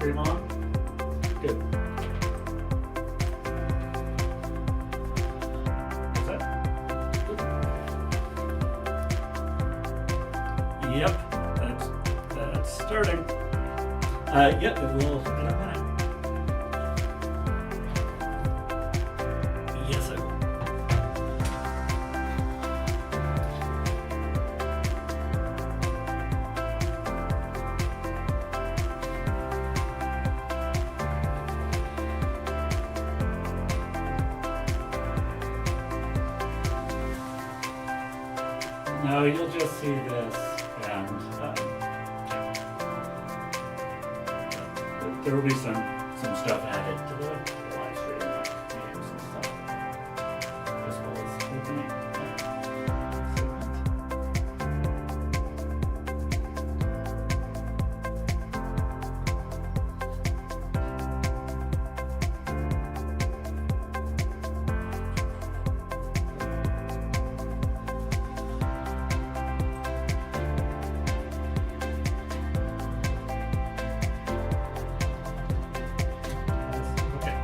Stream on? Good. What's that? Good. Yep, that's starting. Yep, it will in a minute. Yes, I will. No, you'll just see this, and there will be some stuff added to the live stream, like names and stuff, as well as opening segment. Okay.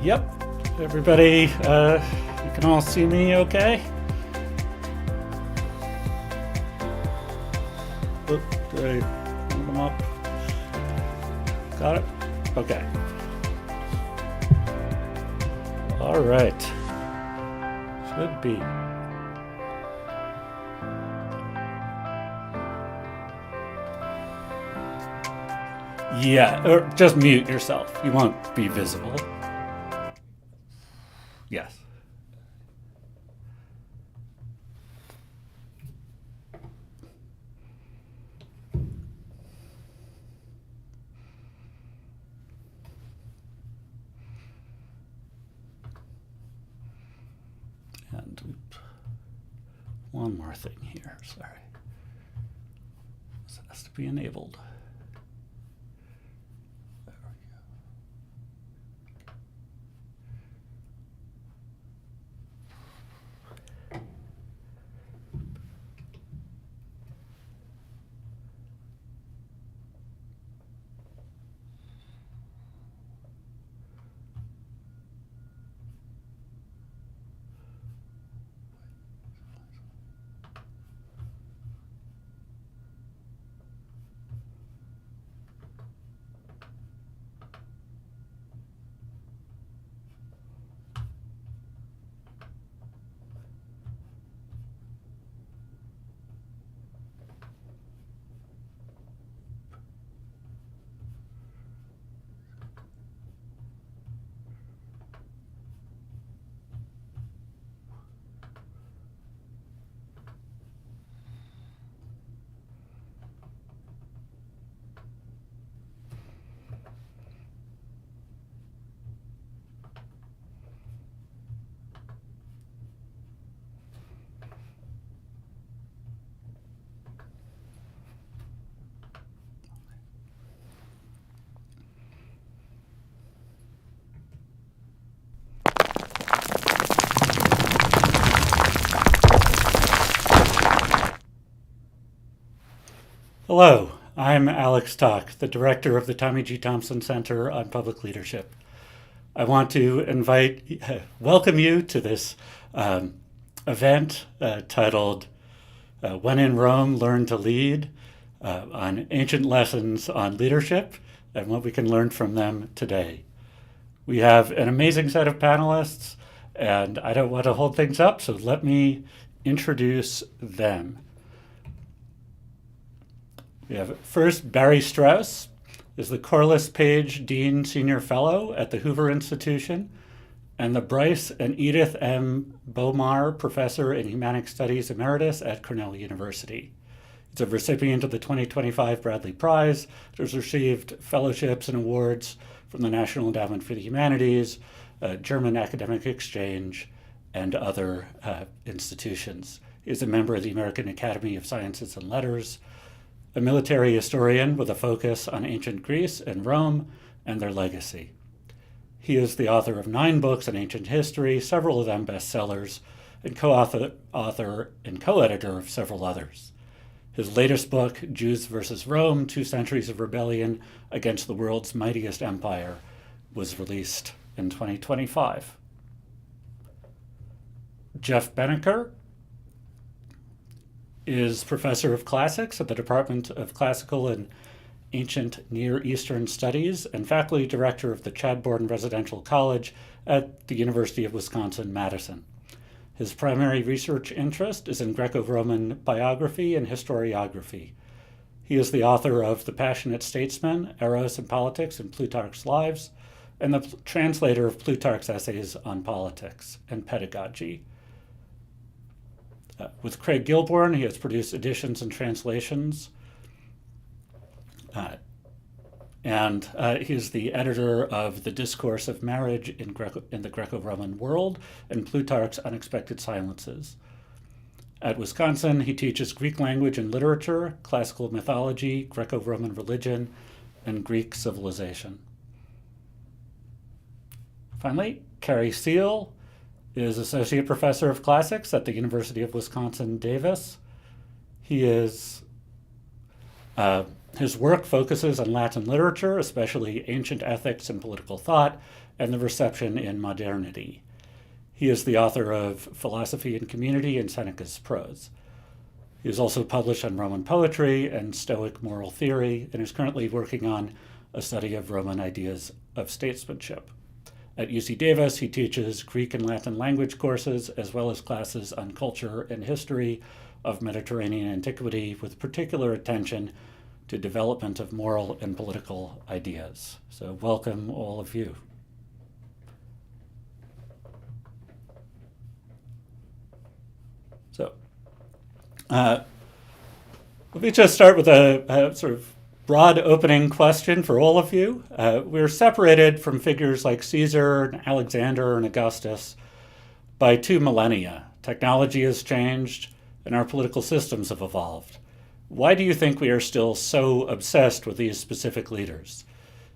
Yep, everybody, you can all see me okay? Oop, did I move them up? Got it? Okay. All right. Should be. Yeah, or just mute yourself. You won't be visible. Yes. And one more thing here, sorry. This has to be enabled. There we go. Hello, I'm Alex Tock, the director of the Tommy G. Thompson Center on Public Leadership. I want to welcome you to this event titled When in Rome, Learn to Lead, on ancient lessons on leadership and what we can learn from them today. We have an amazing set of panelists, and I don't want to hold things up, so let me introduce them. We have first Barry Strauss is the Corliss Page Dean Senior Fellow at the Hoover Institution and the Bryce and Edith M. Bomar Professor in Humanic Studies Emeritus at Cornell University. It's a recipient of the 2025 Bradley Prize. It has received fellowships and awards from the National Endowment for the Humanities, German Academic Exchange, and other institutions. He is a member of the American Academy of Sciences and Letters, a military historian with a focus on ancient Greece and Rome and their legacy. He is the author of 9 books on ancient history, several of them bestsellers, and author and co-editor of several others. His latest book, Jews versus Rome, 2 Centuries of Rebellion Against the World's Mightiest Empire, was released in 2025. Jeff Beneker is professor of classics at the Department of Classical and Ancient Near Eastern Studies and faculty director of the Chadbourne Residential College at the University of Wisconsin-Madison. His primary research interest is in Greco-Roman biography and historiography. He is the author of The Passionate Statesmen, Eros and Politics in Plutarch's Lives, and the translator of Plutarch's essays on politics and pedagogy. With Craig Gilborn, he has produced editions and translations. And he's the editor of The Discourse of Marriage in the Greco-Roman World and Plutarch's Unexpected Silences. At Wisconsin, he teaches Greek language and literature, classical mythology, Greco-Roman religion, and Greek civilization. Finally, Carrie Seal is Associate Professor of Classics at the University of Wisconsin-Davis. His work focuses on Latin literature, especially ancient ethics and political thought, and the reception in modernity. He is the author of Philosophy and Community and Seneca's Prose. He is also published on Roman poetry and Stoic moral theory, and is currently working on a study of Roman ideas of statesmanship. At UC Davis, he teaches Greek and Latin language courses, as well as classes on culture and history of Mediterranean antiquity, with particular attention to development of moral and political ideas. So welcome, all of you. So let me just start with a sort of broad opening question for all of you. We're separated from figures like Caesar, and Alexander, and Augustus by 2 millennia. Technology has changed, and our political systems have evolved. Why do you think we are still so obsessed with these specific leaders?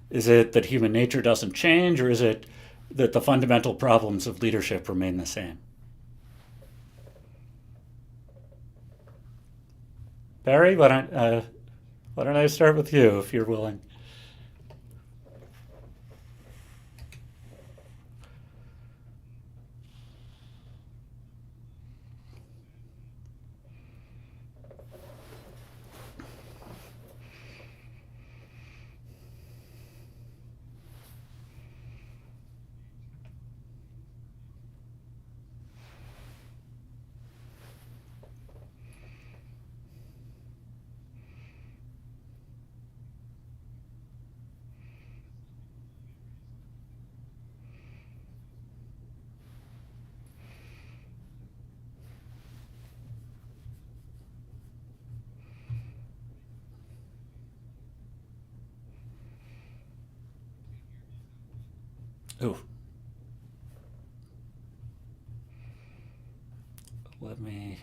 Is it that human nature doesn't change, or is it that the fundamental problems of leadership remain the same? Barry, why don't I start with you, if you're willing? Oh, let me.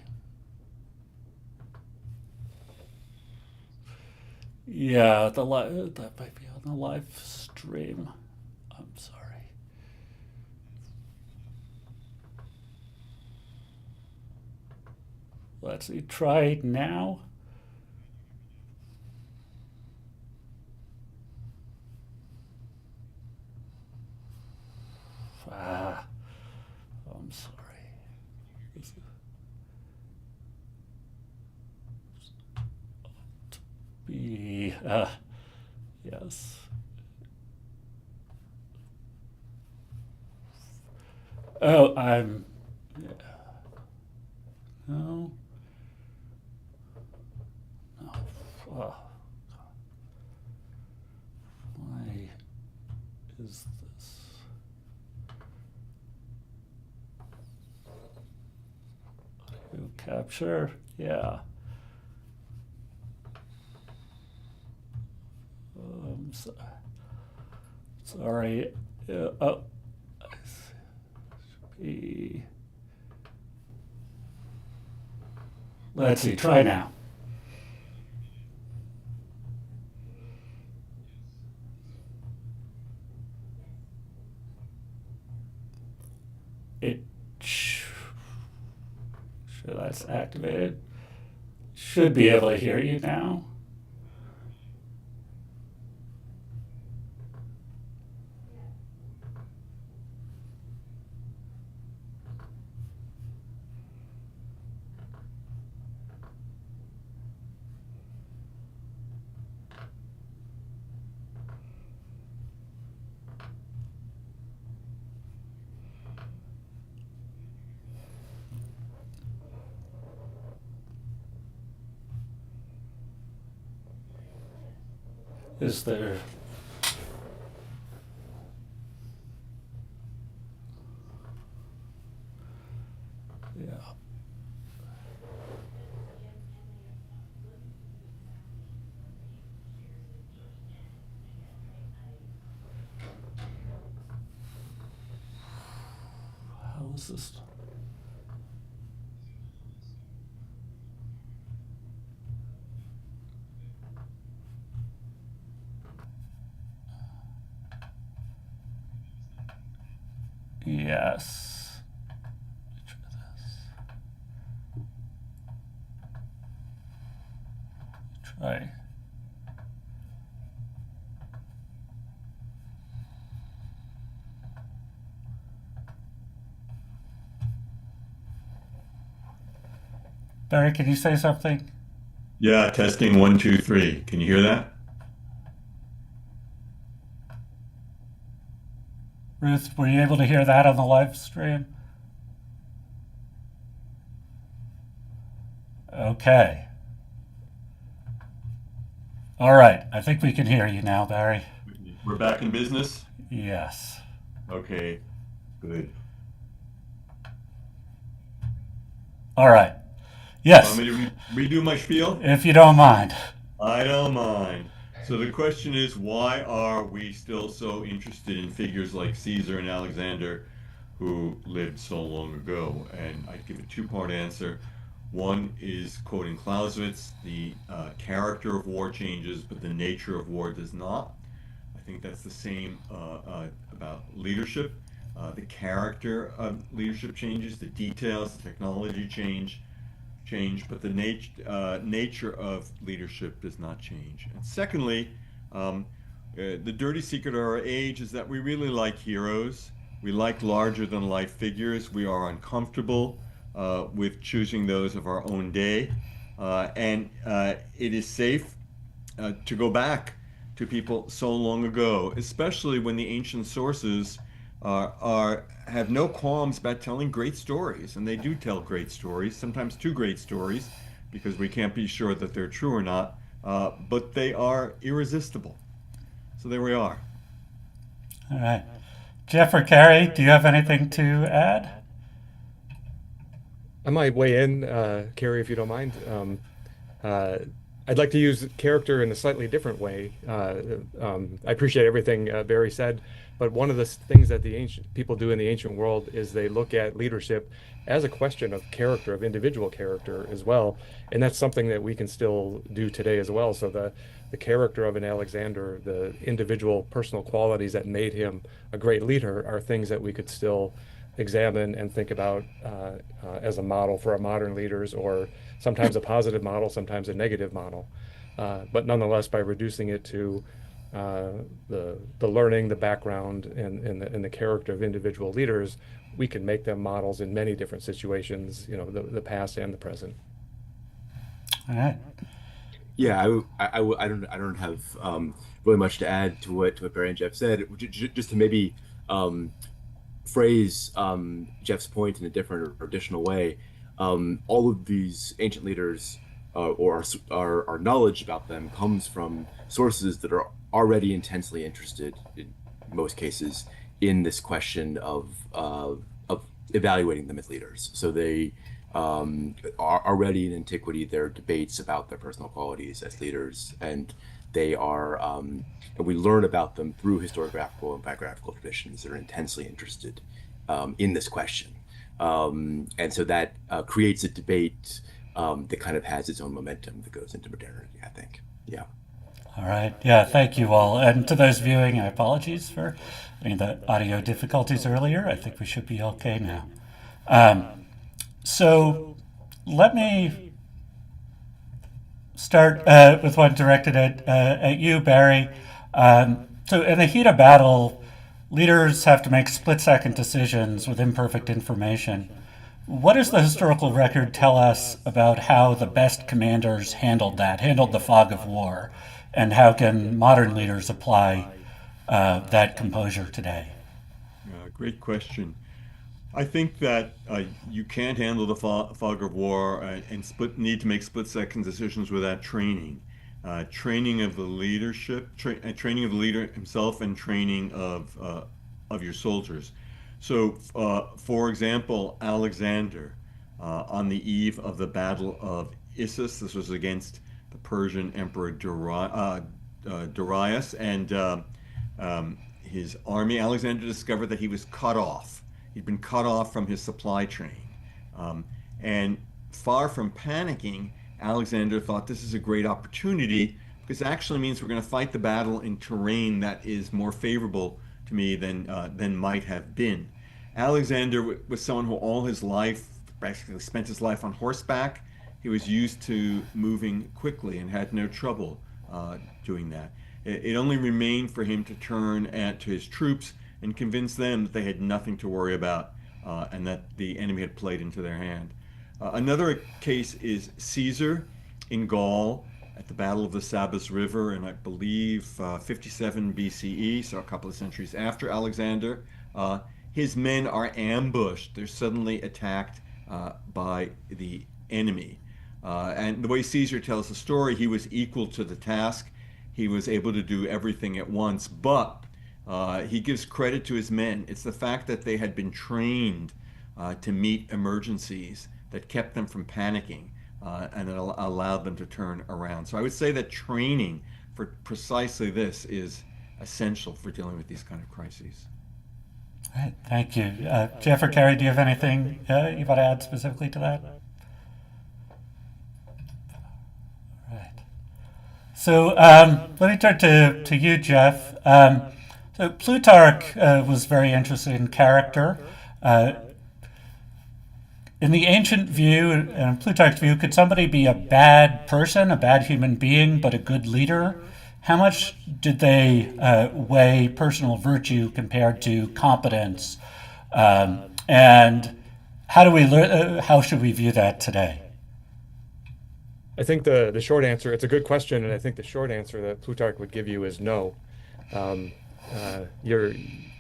Yeah, that might be on the live stream. I'm sorry. Let's see. Try now. Be yes. Oh, I'm. Yeah. No. No. Oh. Why is this? Audio capture. Yeah. Sorry. Oh. Let's see. Try now. Sure, that's activated. Should be able to hear you now. Is there? Yeah. How is this? Yes. Try this. Try. Barry, can you say something? Yeah, testing 1, 2, 3. Can you hear that? Ruth, were you able to hear that on the live stream? Okay. All right. I think we can hear you now, Barry. We're back in business? Yes. Okay, good. All right. Yes. Want me to redo my spiel? If you don't mind. I don't mind. So the question is, why are we still so interested in figures like Caesar and Alexander who lived so long ago? And I'd give a two-part answer. One is quoting Clausewitz, the character of war changes, but the nature of war does not. I think that's the same about leadership. The character of leadership changes, the details, the technology change, but the nature of leadership does not change. And secondly, the dirty secret of our age is that we really like heroes. We like larger than life figures. We are uncomfortable with choosing those of our own day. And it is safe to go back to people so long ago, especially when the ancient sources have no qualms about telling great stories, and they do tell great stories, sometimes too great stories, because we can't be sure that they're true or not, but they are irresistible. So there we are. All right. Jeff or Carrie, do you have anything to add? I might weigh in, Carrie, if you don't mind. I'd like to use character in a slightly different way. I appreciate everything Barry said, but one of the things that the ancient people do in the ancient world is they look at leadership as a question of character, of individual character as well, and that's something that we can still do today as well. So the character of an Alexander, the individual personal qualities that made him a great leader, are things that we could still examine and think about as a model for our modern leaders, or sometimes a positive model, sometimes a negative model. But nonetheless, by reducing it to the learning, the background, and the character of individual leaders, we can make them models in many different situations, the past and the present. All right. Yeah, I don't have really much to add to what Barry and Jeff said. Just to maybe phrase Jeff's point in a different or additional way. All of these ancient leaders, or our knowledge about them, comes from sources that are already intensely interested, in most cases, in this question of evaluating them as leaders. So they are already in antiquity. There are debates about their personal qualities as leaders, and they are, and we learn about them through historiographical and biographical traditions that are intensely interested in this question. And so that creates a debate that kind of has its own momentum that goes into modernity, I think. Yeah. All right. Yeah, thank you all. And to those viewing, apologies for the audio difficulties earlier. I think we should be okay now. So let me start with one directed at you, Barry. So in the heat of battle, leaders have to make split-second decisions with imperfect information. What does the historical record tell us about how the best commanders handled the fog of war, and how can modern leaders apply that composure today? Great question. I think that you can't handle the fog of war and need to make split-second decisions without training. Training of the leadership, training of the leader himself, and training of your soldiers. So, for example, Alexander, on the eve of the Battle of Issus, this was against the Persian Emperor Darius and his army. Alexander discovered that he was cut off. He'd been cut off from his supply train. And far from panicking, Alexander thought this is a great opportunity, because it actually means we're going to fight the battle in terrain that is more favorable to me than might have been. Alexander was someone who all his life, basically spent his life on horseback. He was used to moving quickly and had no trouble doing that. It only remained for him to turn to his troops and convince them that they had nothing to worry about and that the enemy had played into their hand. Another case is Caesar in Gaul at the Battle of the Sabas River in, I believe, 57 BCE, so a couple of centuries after Alexander. His men are ambushed. They're suddenly attacked by the enemy. And the way Caesar tells the story, he was equal to the task. He was able to do everything at once, but he gives credit to his men. It's the fact that they had been trained to meet emergencies that kept them from panicking and it allowed them to turn around. So I would say that training for precisely this is essential for dealing with these kind of crises. All right, thank you. Jeff or Carrie, do you have anything you want to add specifically to that? All right. So let me turn to you, Jeff. So Plutarch was very interested in character. In the ancient view, in Plutarch's view, could somebody be a bad person, a bad human being, but a good leader? How much did they weigh personal virtue compared to competence? And how should we view that today? I think the short answer, it's a good question, and I think the short answer that Plutarch would give you is no.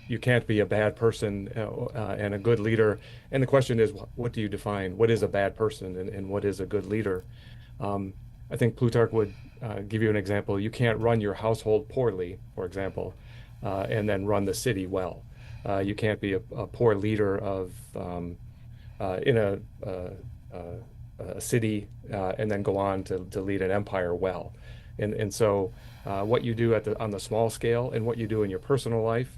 You can't be a bad person and a good leader. And the question is, what do you define? What is a bad person and what is a good leader? I think Plutarch would give you an example. You can't run your household poorly, for example, and then run the city well. You can't be a poor leader of in a city and then go on to lead an empire well. And so what you do on the small scale and what you do in your personal life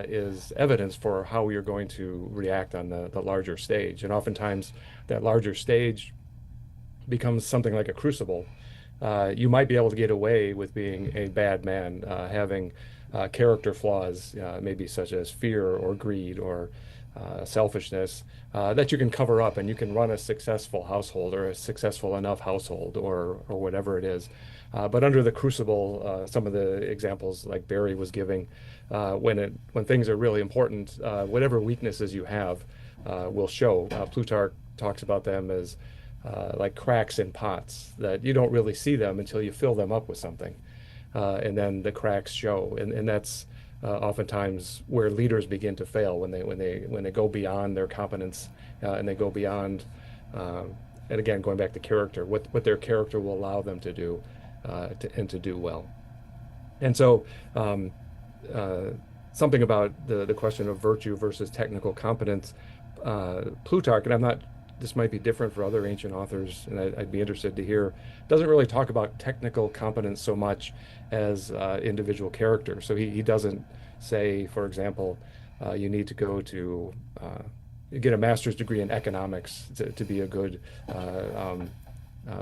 is evidence for how you're going to react on the larger stage. And oftentimes that larger stage becomes something like a crucible. You might be able to get away with being a bad man, having character flaws, maybe such as fear or greed or selfishness, that you can cover up and you can run a successful household or a successful enough household or whatever it is. But under the crucible, some of the examples like Barry was giving, when things are really important, whatever weaknesses you have will show. Plutarch talks about them as like cracks in pots, that you don't really see them until you fill them up with something, and then the cracks show, and that's oftentimes where leaders begin to fail, when they go beyond their competence, and they go beyond, and again going back to character, what their character will allow them to do, and to do well. And so something about the question of virtue versus technical competence, Plutarch, and this might be different for other ancient authors, and I'd be interested to hear, doesn't really talk about technical competence so much as individual character. So he doesn't say, for example, you need to go to get a master's degree in economics to be a good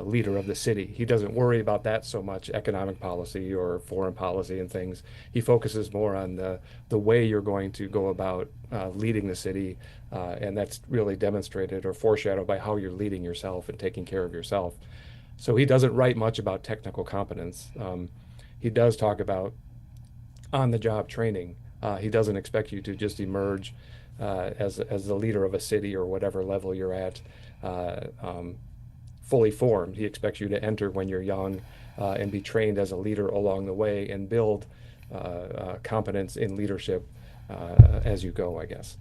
leader of the city. He doesn't worry about that so much, economic policy or foreign policy and things. He focuses more on the way you're going to go about leading the city, and that's really demonstrated or foreshadowed by how you're leading yourself and taking care of yourself. So he doesn't write much about technical competence. He does talk about on-the-job training. He doesn't expect you to just emerge as the leader of a city or whatever level you're at, fully formed. He expects you to enter when you're young, and be trained as a leader along the way, and build competence in leadership as you go, I guess.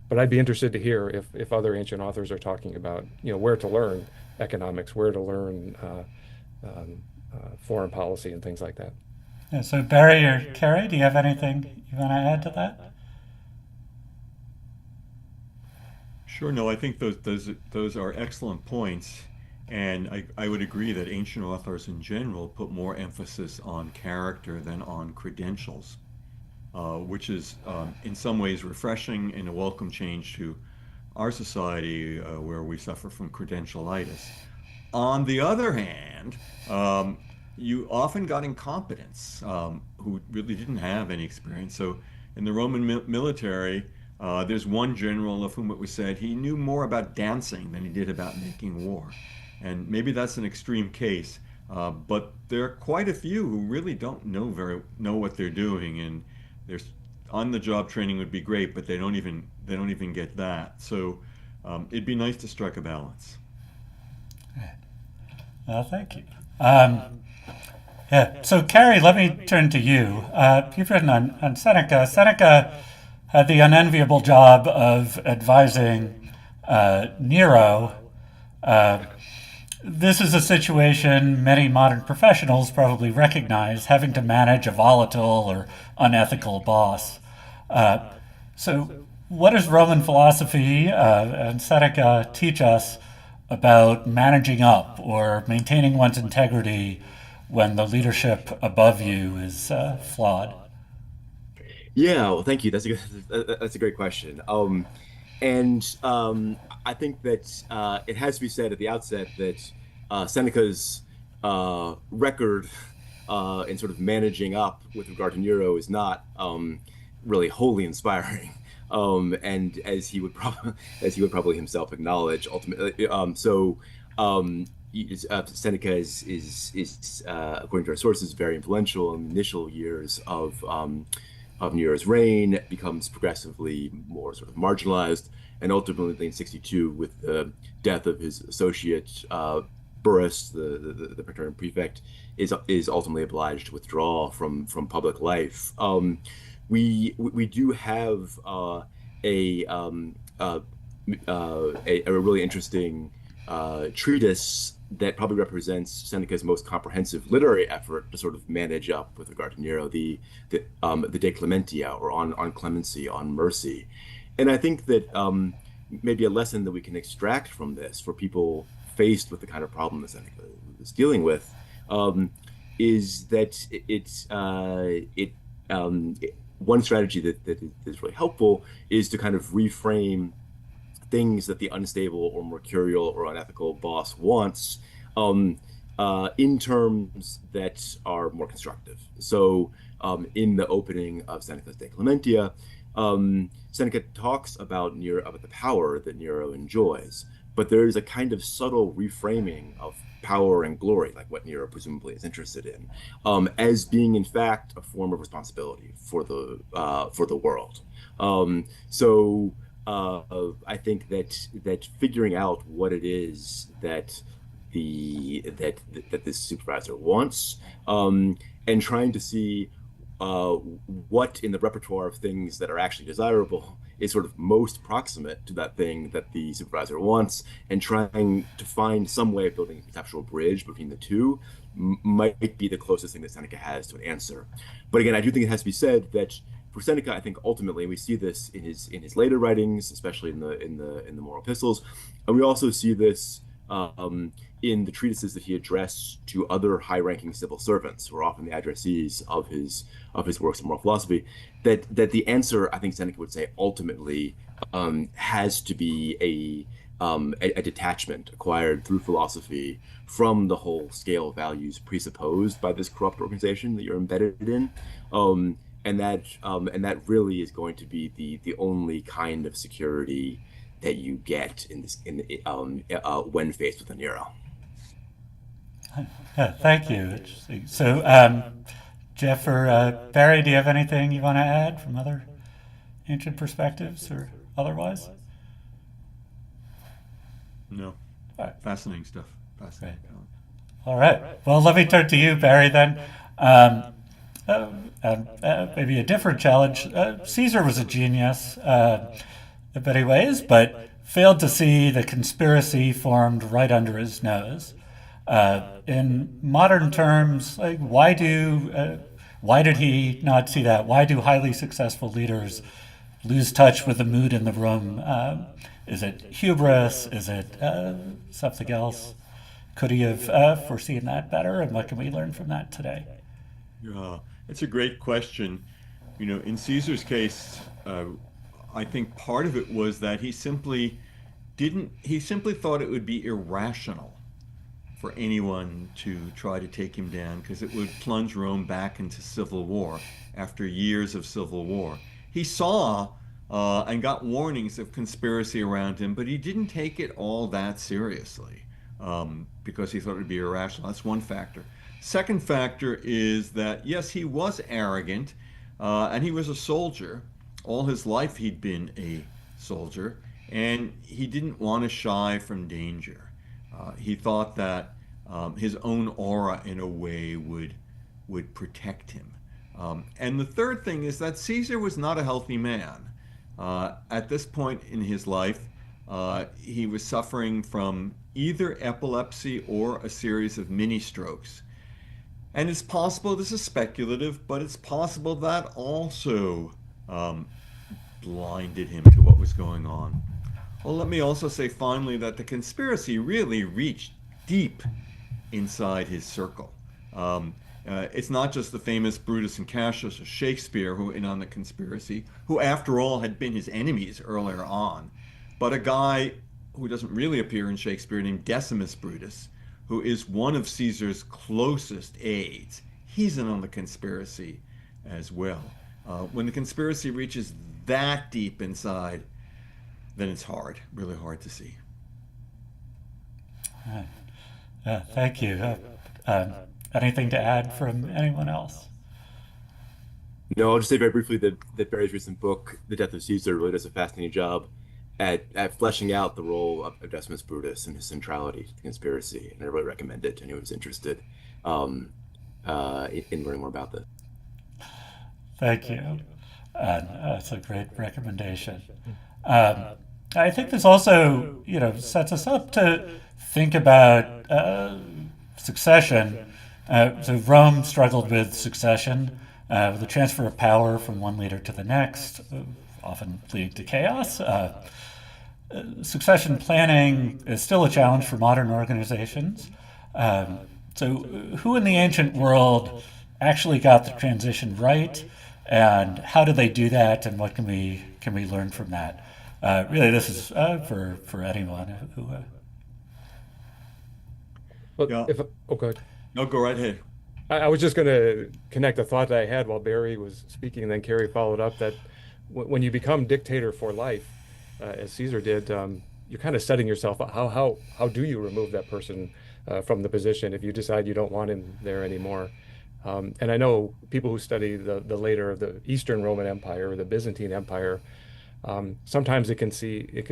But I'd be interested to hear if other ancient authors are talking about, where to learn economics, where to learn foreign policy and things like that. Yeah, so Barry or Carrie, do you have anything you want to add to that? Sure. No, I think those are excellent points. And I would agree that ancient authors in general put more emphasis on character than on credentials, which is in some ways refreshing and a welcome change to our society, where we suffer from credentialitis. On the other hand, you often got incompetents who really didn't have any experience. So in the Roman military, there's one general of whom it was said he knew more about dancing than he did about making war. And maybe that's an extreme case, but there are quite a few who really don't know what they're doing, and there's on-the-job training would be great, but they don't even get that. So it'd be nice to strike a balance. Well, thank you. Yeah. So Carrie, let me turn to you. You've written on Seneca. Seneca had the unenviable job of advising Nero. This is a situation many modern professionals probably recognize, having to manage a volatile or unethical boss. So what does Roman philosophy and Seneca teach us about managing up or maintaining one's integrity when the leadership above you is flawed? Yeah, well, thank you. That's a great question. I think that it has to be said at the outset that Seneca's record in sort of managing up with regard to Nero is not really wholly inspiring, and as he would probably himself acknowledge, ultimately. Seneca is according to our sources very influential in the initial years of Nero's reign, becomes progressively more sort of marginalized, and ultimately in 62, with the death of his associate Burrus, the Praetorian prefect, is ultimately obliged to withdraw from public life. We do have a really interesting treatise that probably represents Seneca's most comprehensive literary effort to sort of manage up with regard to Nero, the De Clementia, or on clemency, on mercy. And I think that maybe a lesson that we can extract from this for people faced with the kind of problem that Seneca is dealing with is that one strategy that is really helpful is to kind of reframe things that the unstable or mercurial or unethical boss wants in terms that are more constructive. So in the opening of Seneca's De Clementia, Seneca talks about about the power that Nero enjoys, but there is a kind of subtle reframing of power and glory, like what Nero presumably is interested in, as being in fact a form of responsibility for the world. I think that figuring out what it is that this supervisor wants, and trying to see what in the repertoire of things that are actually desirable is sort of most proximate to that thing that the supervisor wants, and trying to find some way of building a conceptual bridge between the two might be the closest thing that Seneca has to an answer. But again, I do think it has to be said that for Seneca, I think ultimately we see this in his later writings, especially in the moral epistles, and we also see this in the treatises that he addressed to other high-ranking civil servants, who are often the addressees of his works of moral philosophy. That the answer, I think Seneca would say, ultimately has to be a detachment acquired through philosophy from the whole scale of values presupposed by this corrupt organization that you're embedded in. And that really is going to be the only kind of security that you get when faced with a Nero. Yeah, thank you. Interesting. So, Jeff or Barry, do you have anything you want to add from other ancient perspectives or otherwise? No. All right. Fascinating stuff. Fascinating. All right. Well, let me turn to you, Barry, then. Maybe a different challenge. Caesar was a genius in many ways, but failed to see the conspiracy formed right under his nose. In modern terms, like why did he not see that? Why do highly successful leaders lose touch with the mood in the room? Is it hubris? Is it something else? Could he have foreseen that better? And what can we learn from that today? Yeah, it's a great question. In Caesar's case, I think part of it was that he simply thought it would be irrational for anyone to try to take him down, because it would plunge Rome back into civil war after years of civil war. He saw and got warnings of conspiracy around him, but he didn't take it all that seriously because he thought it would be irrational. That's one factor. Second factor is that, yes, he was arrogant and he was a soldier. All his life he'd been a soldier, and he didn't want to shy from danger. He thought that his own aura, in a way, would protect him. And the third thing is that Caesar was not a healthy man. At this point in his life, he was suffering from either epilepsy or a series of mini strokes. And it's possible, this is speculative, but it's possible that also blinded him to what was going on. Well, let me also say finally that the conspiracy really reached deep inside his circle. It's not just the famous Brutus and Cassius or Shakespeare who were in on the conspiracy, who after all had been his enemies earlier on, but a guy who doesn't really appear in Shakespeare named Decimus Brutus, who is one of Caesar's closest aides. He's in on the conspiracy as well. When the conspiracy reaches that deep inside, then it's hard, really hard to see. All right. Thank you. Anything to add from anyone else? No, I'll just say very briefly that Barry's recent book, The Death of Caesar, really does a fascinating job at fleshing out the role of Decimus Brutus and his centrality to the conspiracy. And I really recommend it to anyone who's interested in learning more about this. Thank you. That's a great recommendation. I think this also, sets us up to think about succession. So Rome struggled with succession, the transfer of power from one leader to the next, often leading to chaos. Succession planning is still a challenge for modern organizations. So who in the ancient world actually got the transition right, and how do they do that, and what can we learn from that? Really, this is for anyone who. Well, Yeah. Okay. No, go right ahead. I was just going to connect a thought that I had while Barry was speaking, and then Carrie followed up that when you become dictator for life, as Caesar did, you're kind of setting yourself up. How do you remove that person from the position if you decide you don't want him there anymore? And I know people who study the later the Eastern Roman Empire or the Byzantine Empire. Sometimes it can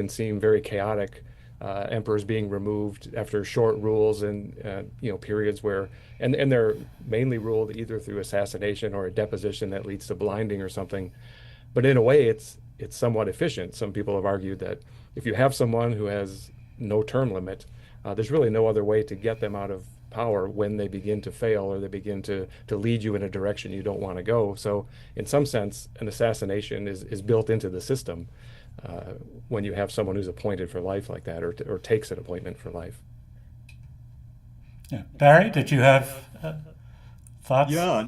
seem very chaotic. Emperors being removed after short rules and periods where and they're mainly ruled either through assassination or a deposition that leads to blinding or something. But in a way, it's somewhat efficient. Some people have argued that if you have someone who has no term limit, there's really no other way to get them out of power when they begin to fail or they begin to lead you in a direction you don't want to go. So in some sense, an assassination is built into the system when you have someone who's appointed for life like that or takes an appointment for life. Yeah. Barry, did you have thoughts? Yeah,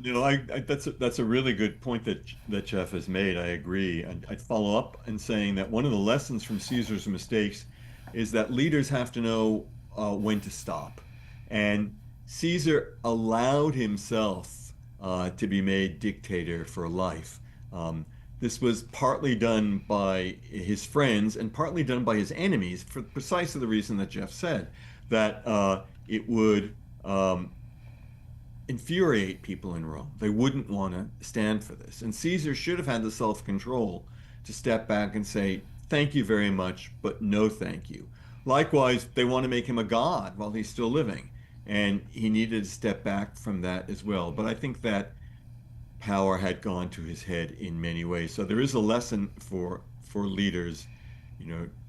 that's a really good point that Jeff has made. I agree. And I'd follow up in saying that one of the lessons from Caesar's mistakes is that leaders have to know when to stop. And Caesar allowed himself to be made dictator for life. This was partly done by his friends and partly done by his enemies for precisely the reason that Jeff said, that it would infuriate people in Rome. They wouldn't want to stand for this. And Caesar should have had the self-control to step back and say, thank you very much, but no thank you. Likewise, they want to make him a god while he's still living. And he needed to step back from that as well. But I think that power had gone to his head in many ways. So there is a lesson for leaders,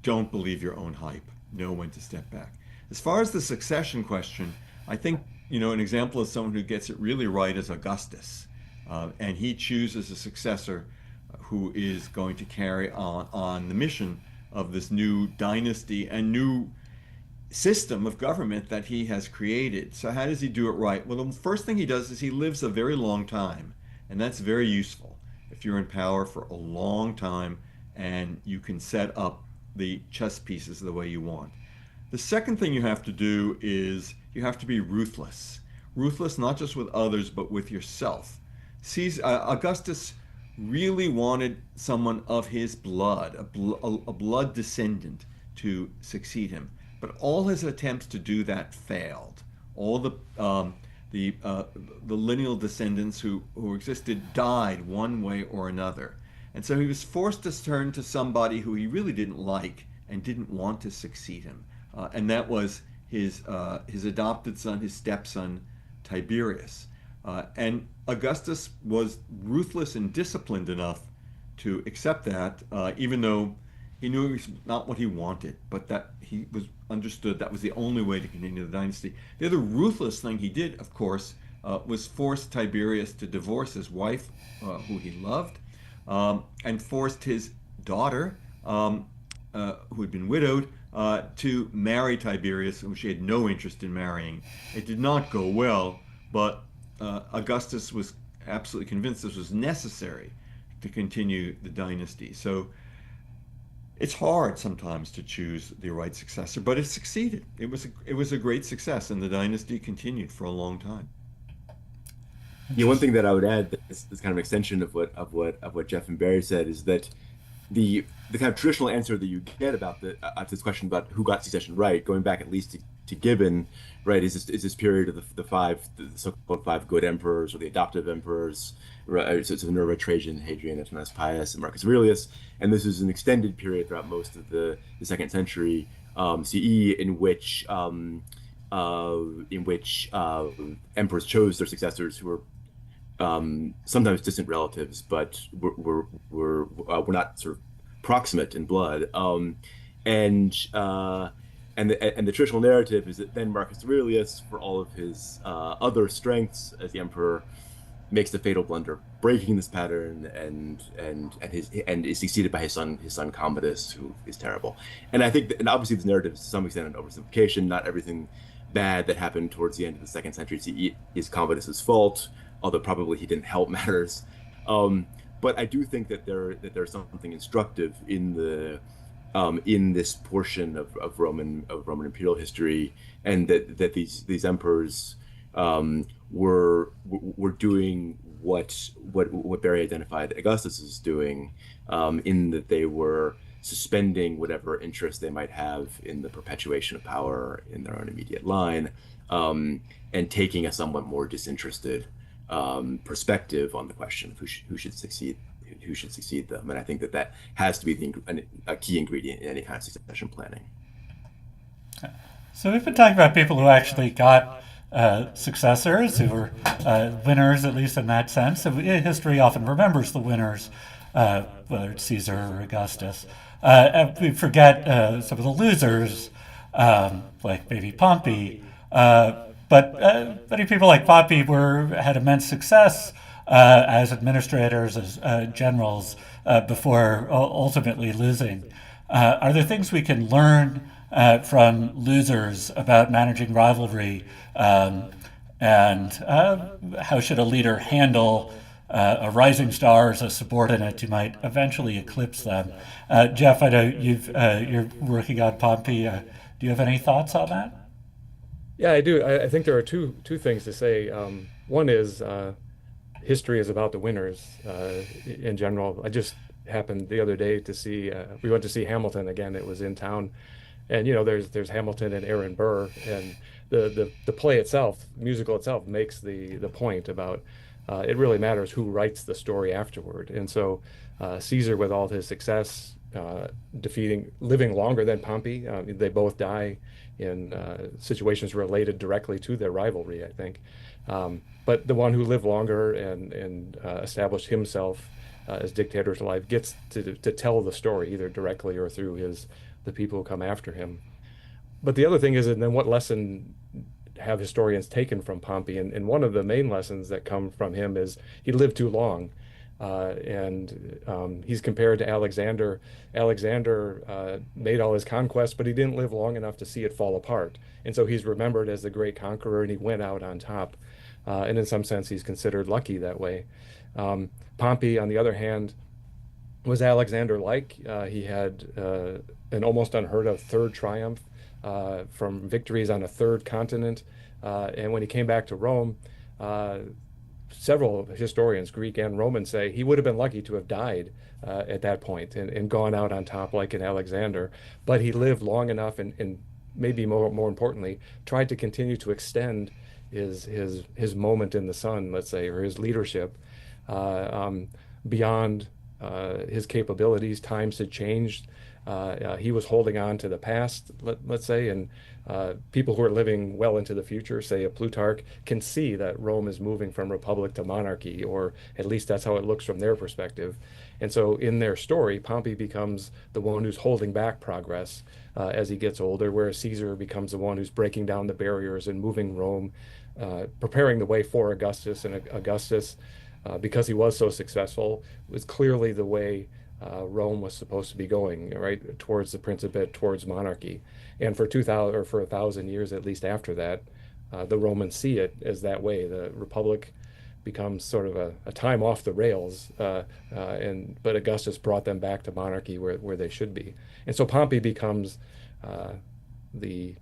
don't believe your own hype. Know when to step back. As far as the succession question, I think, an example of someone who gets it really right is Augustus. And he chooses a successor who is going to carry on the mission of this new dynasty and new system of government that he has created. So how does he do it right? Well, the first thing he does is he lives a very long time, and that's very useful if you're in power for a long time and you can set up the chess pieces the way you want. The second thing you have to do is you have to be ruthless. Ruthless not just with others, but with yourself. Augustus really wanted someone of his blood, a blood descendant, to succeed him. But all his attempts to do that failed. All the lineal descendants who existed died one way or another. And so he was forced to turn to somebody who he really didn't like and didn't want to succeed him. And that was his adopted son, his stepson, Tiberius. And Augustus was ruthless and disciplined enough to accept that, even though he knew it was not what he wanted, but that he was understood that was the only way to continue the dynasty. The other ruthless thing he did, of course, was force Tiberius to divorce his wife, who he loved, and forced his daughter, who had been widowed, to marry Tiberius, whom she had no interest in marrying. It did not go well, but Augustus was absolutely convinced this was necessary to continue the dynasty. So it's hard sometimes to choose the right successor, but it succeeded. It was a great success, and the dynasty continued for a long time. Yeah, one thing that I would add that is kind of an extension of what Jeff and Barry said is that the kind of traditional answer that you get about to this question about who got succession right, going back at least to Gibbon, right, is this period of the so-called five good emperors or the adoptive emperors, right? So it's Nerva, Trajan, Hadrian, Antoninus Pius, and Marcus Aurelius, and this is an extended period throughout most of the second century CE in which emperors chose their successors who were sometimes distant relatives, but were not sort of proximate in blood. And the traditional narrative is that then Marcus Aurelius, for all of his other strengths as the emperor, makes the fatal blunder, breaking this pattern, and is succeeded by his son Commodus, who is terrible. And I think, and obviously, this narrative is to some extent an oversimplification. Not everything bad that happened towards the end of the second century CE is Commodus's fault, although probably he didn't help matters. But I do think that there's something instructive in this portion of Roman imperial history, and that these emperors were doing what Barry identified Augustus is doing, in that they were suspending whatever interest they might have in the perpetuation of power in their own immediate line, and taking a somewhat more disinterested perspective on the question of who should succeed them. And I think that has to be a key ingredient in any kind of succession planning. So we've been talking about people who actually got successors, who were winners, at least in that sense. So history often remembers the winners, whether it's Caesar or Augustus. And we forget some of the losers, like maybe Pompey. But many people like Pompey had immense success as administrators, as generals, before ultimately losing. Are there things we can learn from losers about managing rivalry, and how should a leader handle a rising star as a subordinate who might eventually eclipse them? Jeff, I know you're working on Pompey. Do you have any thoughts on that? Yeah, I do. I think there are two things to say. One is history is about the winners in general. I just happened the other day to see, we went to see Hamilton again. It was in town. And, there's Hamilton and Aaron Burr. And the play itself, musical itself, makes the point about it really matters who writes the story afterward. And so Caesar, with all his success, living longer than Pompey, they both die in situations related directly to their rivalry, I think. But the one who lived longer and established himself as dictator to life gets to tell the story, either directly or through the people who come after him. But the other thing is, and then what lesson have historians taken from Pompey? And one of the main lessons that come from him is he lived too long. And he's compared to Alexander. Alexander made all his conquests, but he didn't live long enough to see it fall apart. And so he's remembered as the great conqueror, and he went out on top. And in some sense, he's considered lucky that way. Pompey, on the other hand, was Alexander-like. He had an almost unheard of third triumph from victories on a third continent. And when he came back to Rome, several historians, Greek and Roman, say he would have been lucky to have died at that point and gone out on top like an Alexander. But he lived long enough and maybe more importantly, tried to continue to extend his moment in the sun, let's say, or his leadership beyond his capabilities. Times had changed. He was holding on to the past, let's say, and people who are living well into the future, say a Plutarch, can see that Rome is moving from republic to monarchy, or at least that's how it looks from their perspective. And so in their story, Pompey becomes the one who's holding back progress as he gets older, whereas Caesar becomes the one who's breaking down the barriers and moving Rome, preparing the way for Augustus. And Augustus, because he was so successful, was clearly the way Rome was supposed to be going, right, towards the Principate, towards monarchy. And for 2,000 or for 1,000 years, at least after that, the Romans see it as that way. The Republic becomes sort of a time off the rails, but Augustus brought them back to monarchy where they should be. And so Pompey becomes the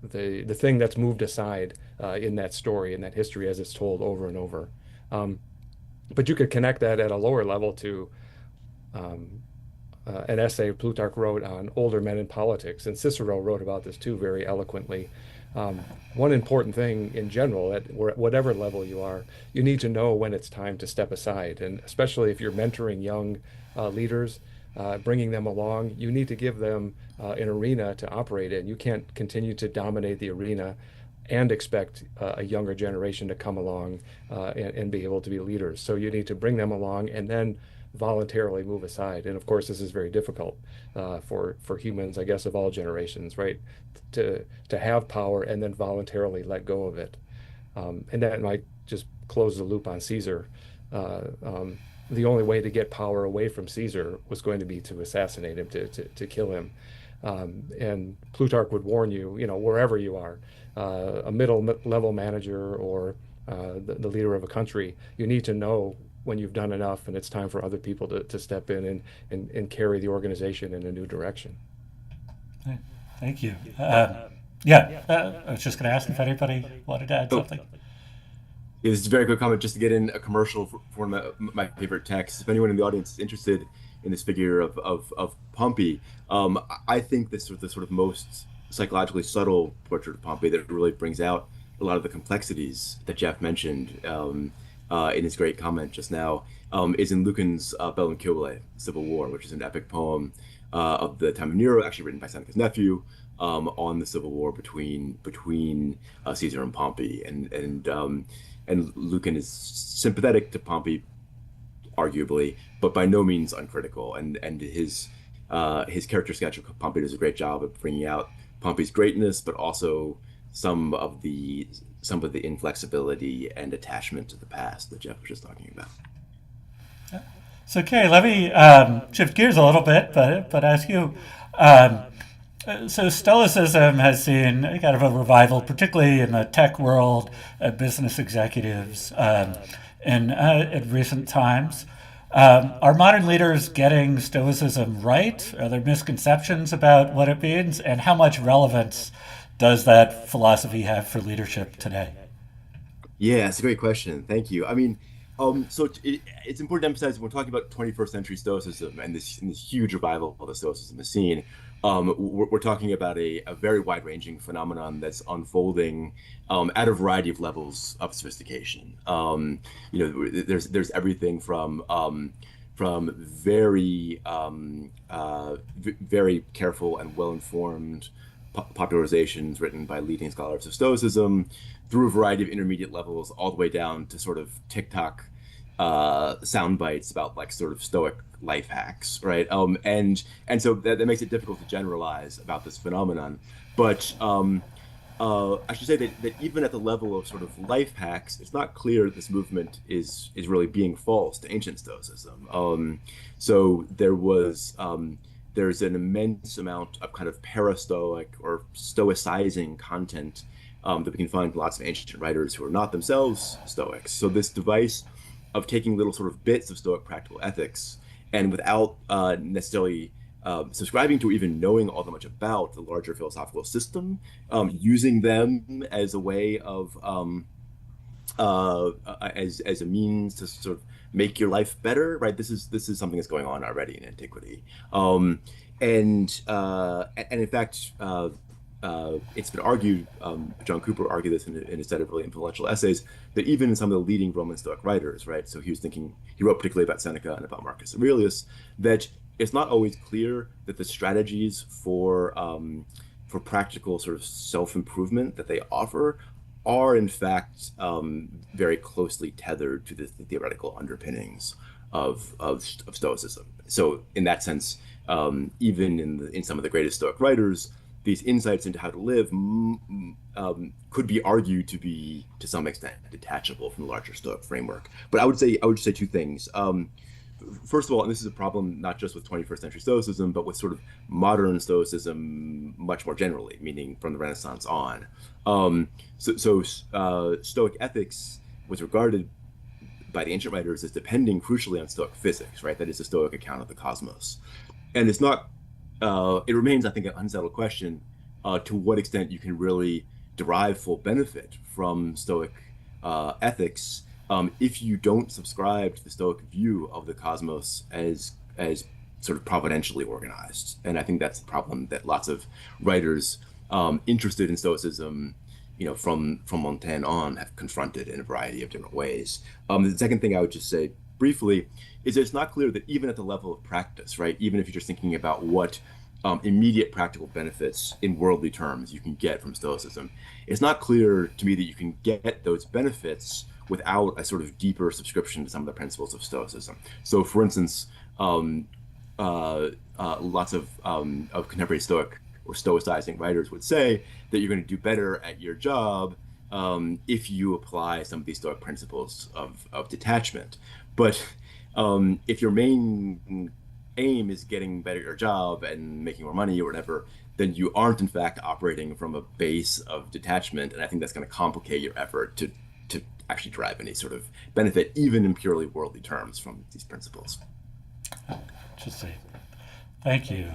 thing that's moved aside in that story, in that history as it's told over and over. But you could connect that at a lower level to an essay Plutarch wrote on older men in politics, and Cicero wrote about this too very eloquently. One important thing in general, at whatever level you are, you need to know when it's time to step aside, and especially if you're mentoring young leaders, bringing them along, you need to give them an arena to operate in. You can't continue to dominate the arena and expect a younger generation to come along and be able to be leaders. So you need to bring them along and then voluntarily move aside. And of course, this is very difficult for humans, I guess, of all generations, right? To have power and then voluntarily let go of it. And that might just close the loop on Caesar. The only way to get power away from Caesar was going to be to assassinate him, to kill him. And Plutarch would warn you, wherever you are, a middle-level manager or the leader of a country, you need to know when you've done enough and it's time for other people to step in and carry the organization in a new direction. Thank you. I was just going to ask if anybody wanted to add something. It was a very quick comment just to get in a commercial for my favorite text. If anyone in the audience is interested in this figure of Pompey, I think this is the sort of most psychologically subtle portrait of Pompey that really brings out a lot of the complexities that Jeff mentioned in his great comment just now, is in Lucan's Bellum Civile, Civil War, which is an epic poem of the time of Nero, actually written by Seneca's nephew, on the civil war between Caesar and Pompey, and Lucan is sympathetic to Pompey, arguably, but by no means uncritical. And his character sketch of Pompey does a great job of bringing out Pompey's greatness, but also some of the inflexibility and attachment to the past that Jeff was just talking about. So, Kay, let me shift gears a little bit, but ask you. So Stoicism has seen kind of a revival, particularly in the tech world, business executives in recent times. Are modern leaders getting Stoicism right? Are there misconceptions about what it means? And how much relevance does that philosophy have for leadership today? Yeah, it's a great question. Thank you. I mean, it's important to emphasize when we're talking about 21st century Stoicism and this huge revival of the Stoicism is seen. We're talking about a very wide-ranging phenomenon that's unfolding at a variety of levels of sophistication. There's everything from very very careful and well-informed popularizations written by leading scholars of Stoicism, through a variety of intermediate levels, all the way down to sort of TikTok sound bites about like sort of Stoic life hacks, right? And so that makes it difficult to generalize about this phenomenon. But I should say that even at the level of sort of life hacks, it's not clear that this movement is really being false to ancient Stoicism. So there's an immense amount of kind of parastoic or stoicizing content that we can find in lots of ancient writers who are not themselves Stoics. So this device of taking little sort of bits of Stoic practical ethics and without necessarily subscribing to or even knowing all that much about the larger philosophical system, using them as a way of as a means to sort of make your life better, right? This is something that's going on already in antiquity, and in fact, it's been argued. John Cooper argued this in a set of really influential essays, that even in some of the leading Roman Stoic writers, right? So he wrote particularly about Seneca and about Marcus Aurelius, that it's not always clear that the strategies for practical sort of self-improvement that they offer are in fact very closely tethered to the theoretical underpinnings of Stoicism. So in that sense, even in some of the greatest Stoic writers, these insights into how to live could be argued to be, to some extent, detachable from the larger Stoic framework. But I would say two things. First of all, and this is a problem not just with 21st century Stoicism, but with sort of modern Stoicism much more generally, meaning from the Renaissance on. Stoic ethics was regarded by the ancient writers as depending crucially on Stoic physics, right? That is the Stoic account of the cosmos. And it's not, it remains, I think, an unsettled question to what extent you can really derive full benefit from Stoic ethics if you don't subscribe to the Stoic view of the cosmos as sort of providentially organized. And I think that's the problem that lots of writers interested in Stoicism, from Montaigne on, have confronted in a variety of different ways. The second thing I would just say briefly is that it's not clear that even at the level of practice, right, even if you're just thinking about what immediate practical benefits in worldly terms you can get from Stoicism, it's not clear to me that you can get those benefits without a sort of deeper subscription to some of the principles of Stoicism. So, for instance, lots of contemporary Stoic or Stoicizing writers would say that you're going to do better at your job if you apply some of these Stoic principles of detachment. But if your main aim is getting better at your job and making more money or whatever, then you aren't in fact operating from a base of detachment. And I think that's going to complicate your effort to actually derive any sort of benefit, even in purely worldly terms, from these principles. Interesting. Thank you.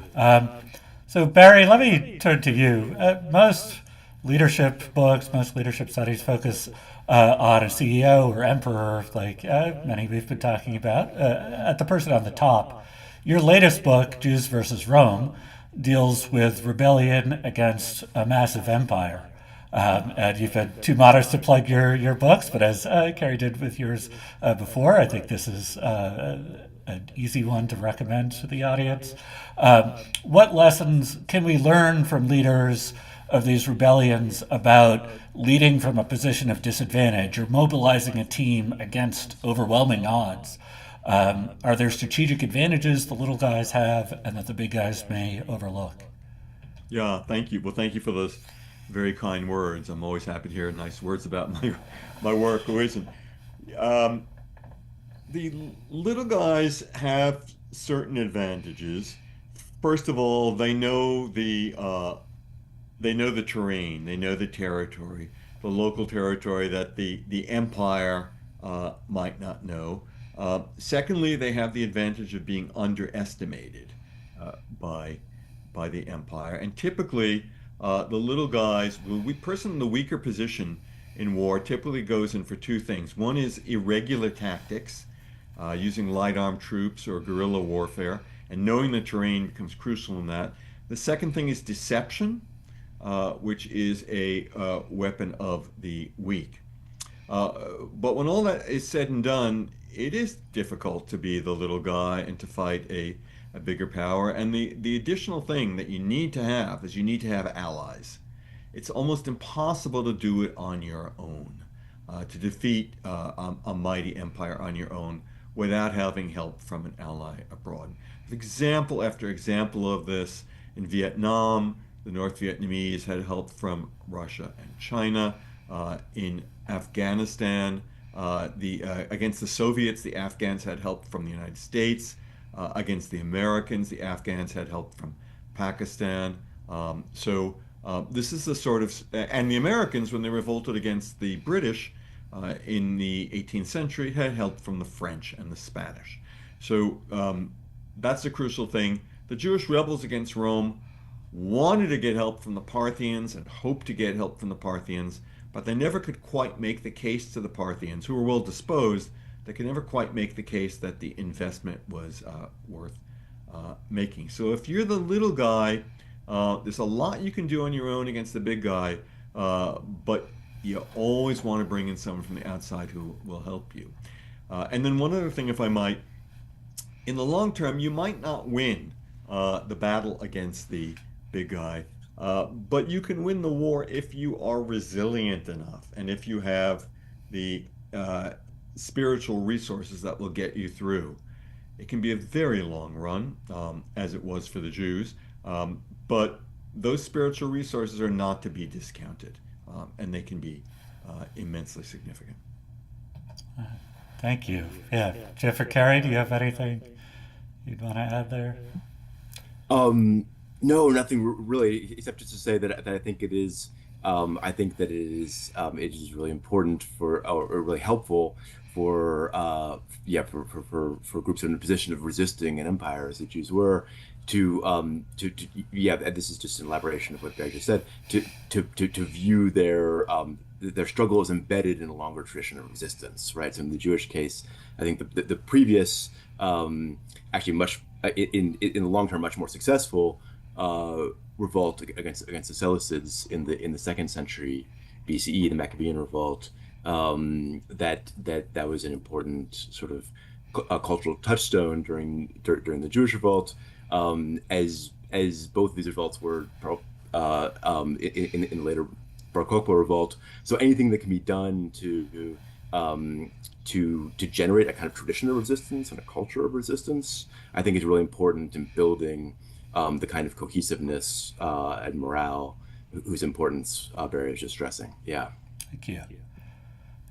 So Barry, let me turn to you. Most leadership books, most leadership studies focus on a CEO or emperor, like many we've been talking about, at the person on the top. Your latest book, Jews versus Rome, deals with rebellion against a massive empire. And you've been too modest to plug your books, but as Carrie did with yours before, I think this is an easy one to recommend to the audience. What lessons can we learn from leaders of these rebellions about leading from a position of disadvantage or mobilizing a team against overwhelming odds? Are there strategic advantages the little guys have and that the big guys may overlook? Yeah, thank you. Well, thank you for those very kind words. I'm always happy to hear nice words about my work. Listen, the little guys have certain advantages. First of all, they know the terrain, they know the territory, the local territory that the empire might not know. Secondly, they have the advantage of being underestimated by the empire, and typically the little guys, the person in the weaker position in war typically goes in for two things. One is irregular tactics, using light armed troops or guerrilla warfare, and knowing the terrain becomes crucial in that. The second thing is deception, which is a weapon of the weak. But when all that is said and done, it is difficult to be the little guy and to fight a bigger power. And the additional thing that you need to have is you need to have allies. It's almost impossible to do it on your own, to defeat a mighty empire on your own without having help from an ally abroad. Example after example of this: in Vietnam, the North Vietnamese had help from Russia and China. In Afghanistan, against the Soviets, the Afghans had help from the United States. Against the Americans, the Afghans had help from Pakistan. This is the sort of, and the Americans, when they revolted against the British in the 18th century, had help from the French and the Spanish. So that's a crucial thing. The Jewish rebels against Rome wanted to get help from the Parthians and hoped to get help from the Parthians, but they never could quite make the case to the Parthians, who were well disposed. They could never quite make the case that the investment was worth making. So if you're the little guy, there's a lot you can do on your own against the big guy, but you always want to bring in someone from the outside who will help you. And then one other thing, if I might, in the long term, you might not win the battle against the big guy, but you can win the war if you are resilient enough and if you have the spiritual resources that will get you through. It can be a very long run, as it was for the Jews, but those spiritual resources are not to be discounted, and they can be immensely significant. Thank you. Yeah, Jeff or Carrie, do you have anything you'd want to add there? No, nothing really, except just to say that I think it is. I think that it is really important or really helpful for groups in a position of resisting an empire, as the Jews were, to this is just an elaboration of what Beneker just said, to view their struggle as embedded in a longer tradition of resistance, right? So in the Jewish case, I think the previous, actually much in the long term, much more successful revolt against the Seleucids in the 2nd century BCE, the Maccabean revolt, that was an important sort of cultural touchstone during the Jewish revolt, as both of these revolts were in the later Bar Kokhba revolt. So anything that can be done to generate a kind of tradition of resistance and a culture of resistance, I think is really important in building the kind of cohesiveness and morale whose importance Barry is just stressing. Yeah. Thank you.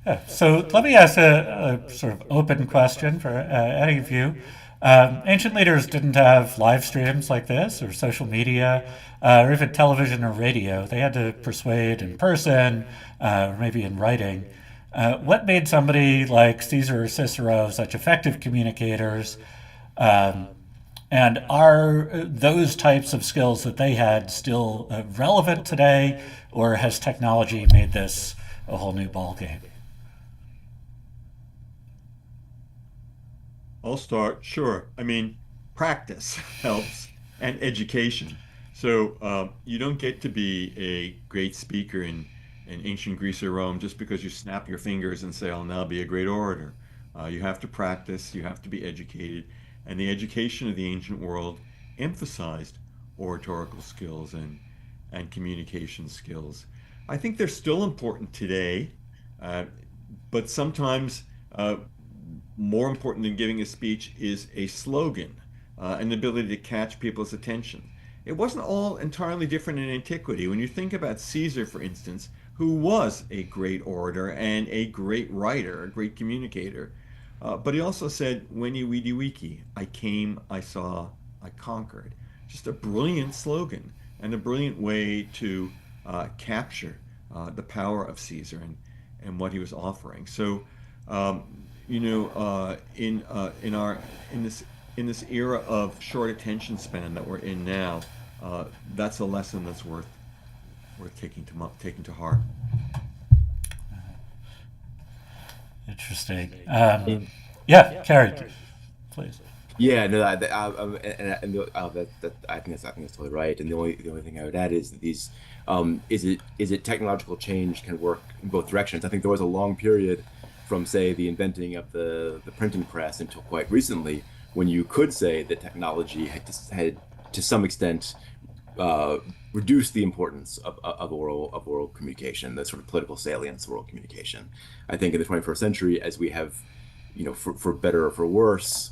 Yeah. So let me ask a sort of open question for any of you. Ancient leaders didn't have live streams like this or social media or even television or radio. They had to persuade in person or maybe in writing. What made somebody like Caesar or Cicero such effective communicators? And are those types of skills that they had still relevant today, or has technology made this a whole new ballgame? I'll start. Sure. I mean, practice helps and education. So you don't get to be a great speaker in ancient Greece or Rome just because you snap your fingers and say, I'll now be a great orator. You have to practice, you have to be educated. And the education of the ancient world emphasized oratorical skills and communication skills. I think they're still important today, but sometimes more important than giving a speech is a slogan, an ability to catch people's attention. It wasn't all entirely different in antiquity. When you think about Caesar, for instance, who was a great orator and a great writer, a great communicator, but he also said, Veni, vidi, vici, I came, I saw, I conquered. Just a brilliant slogan and a brilliant way to capture the power of Caesar and what he was offering. So, in this era of short attention span that we're in now, that's a lesson that's worth taking to heart. Interesting. Yeah, Carrie, please. Yeah, no, I think that's totally right. And the only thing I would add is that these is it technological change can work in both directions. I think there was a long period from, say, the inventing of the printing press until quite recently when you could say that technology had to some extent reduced the importance of oral communication, the sort of political salience of oral communication. I think in the 21st century, as we have, for better or for worse,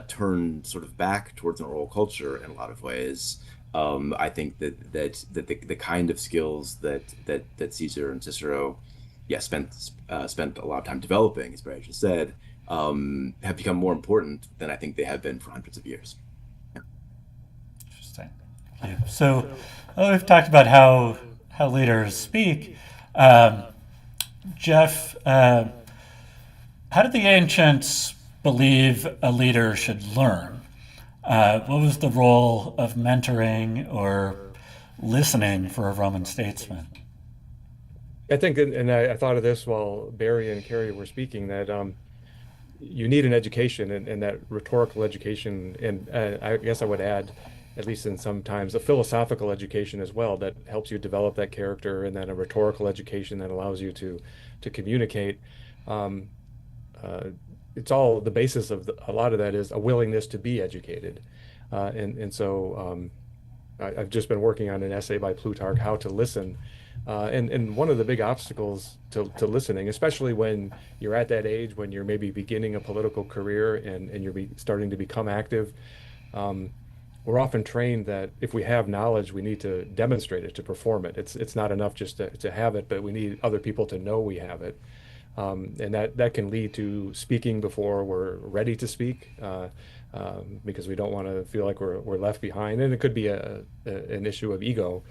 turned sort of back towards an oral culture in a lot of ways. I think that the kind of skills that Caesar and Cicero, spent a lot of time developing, as Barry just said, have become more important than I think they have been for hundreds of years. Yeah. Interesting. Thank you. So we've talked about how leaders speak. Jeff, how did the ancients believe a leader should learn? What was the role of mentoring or listening for a Roman statesman? I think, and I thought of this while Barry and Carrie were speaking, that you need an education and that rhetorical education, and I guess I would add, at least in sometimes, a philosophical education as well that helps you develop that character, and then a rhetorical education that allows you to communicate. It's all the basis of a lot of that is a willingness to be educated, and so I've just been working on an essay by Plutarch, How to Listen. And one of the big obstacles to listening, especially when you're at that age, when you're maybe beginning a political career and you're starting to become active, we're often trained that if we have knowledge, we need to demonstrate it, to perform it. It's not enough just to have it, but we need other people to know we have it. And that can lead to speaking before we're ready to speak, because we don't want to feel like we're left behind. And it could be an issue of ego.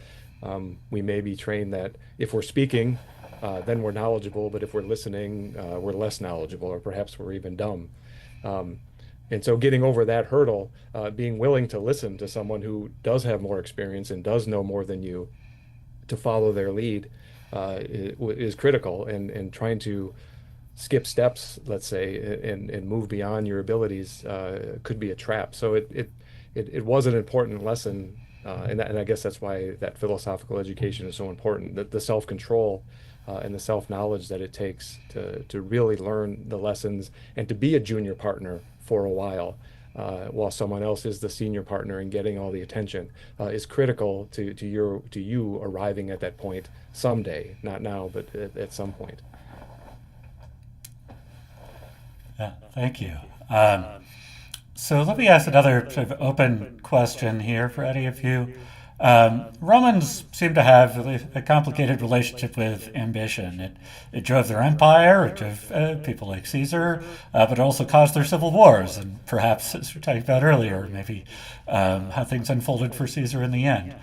We may be trained that if we're speaking, then we're knowledgeable, but if we're listening, we're less knowledgeable, or perhaps we're even dumb. And so getting over that hurdle, being willing to listen to someone who does have more experience and does know more than you, to follow their lead, is critical. And trying to skip steps, let's say, and move beyond your abilities could be a trap. So it was an important lesson. And I guess that's why that philosophical education is so important, that the self-control and the self-knowledge that it takes to really learn the lessons and to be a junior partner for a while someone else is the senior partner and getting all the attention is critical to you arriving at that point someday, not now, but at some point. Yeah, thank you. So let me ask another sort of open question here for any of you. Romans seem to have a complicated relationship with ambition. It drove their empire, it drove people like Caesar, but it also caused their civil wars, and perhaps, as we talked about earlier, maybe how things unfolded for Caesar in the end.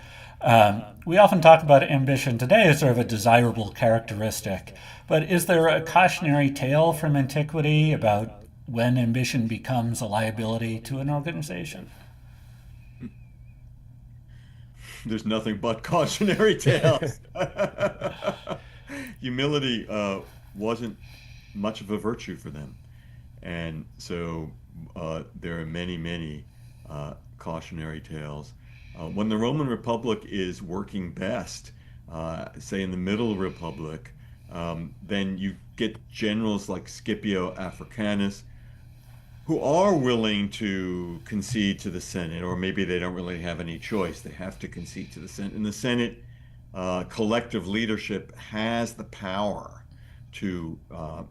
We often talk about ambition today as sort of a desirable characteristic, but is there a cautionary tale from antiquity about when ambition becomes a liability to an organization? There's nothing but cautionary tales. Humility wasn't much of a virtue for them. And so there are many, many cautionary tales. When the Roman Republic is working best, say in the Middle Republic, then you get generals like Scipio Africanus who are willing to concede to the Senate, or maybe they don't really have any choice. They have to concede to the Senate. And the Senate collective leadership has the power to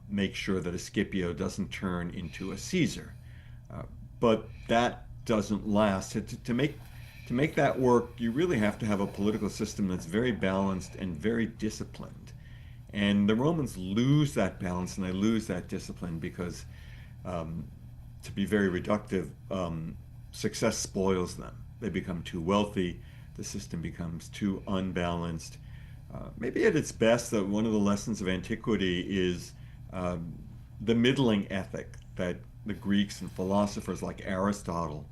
make sure that a Scipio doesn't turn into a Caesar. But that doesn't last. To make that work, you really have to have a political system that's very balanced and very disciplined. And the Romans lose that balance and they lose that discipline because, to be very reductive, success spoils them. They become too wealthy. The system becomes too unbalanced. Maybe at its best, that one of the lessons of antiquity is the middling ethic that the Greeks and philosophers like Aristotle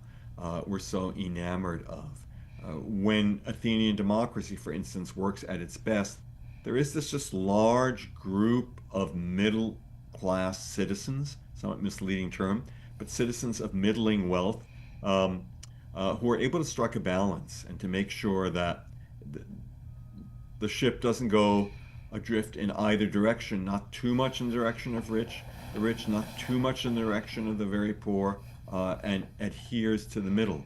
were so enamored of. When Athenian democracy, for instance, works at its best, there is this just large group of middle class citizens, somewhat misleading term, but citizens of middling wealth who are able to strike a balance and to make sure that the ship doesn't go adrift in either direction, not too much in the direction of the rich, not too much in the direction of the very poor, and adheres to the middle.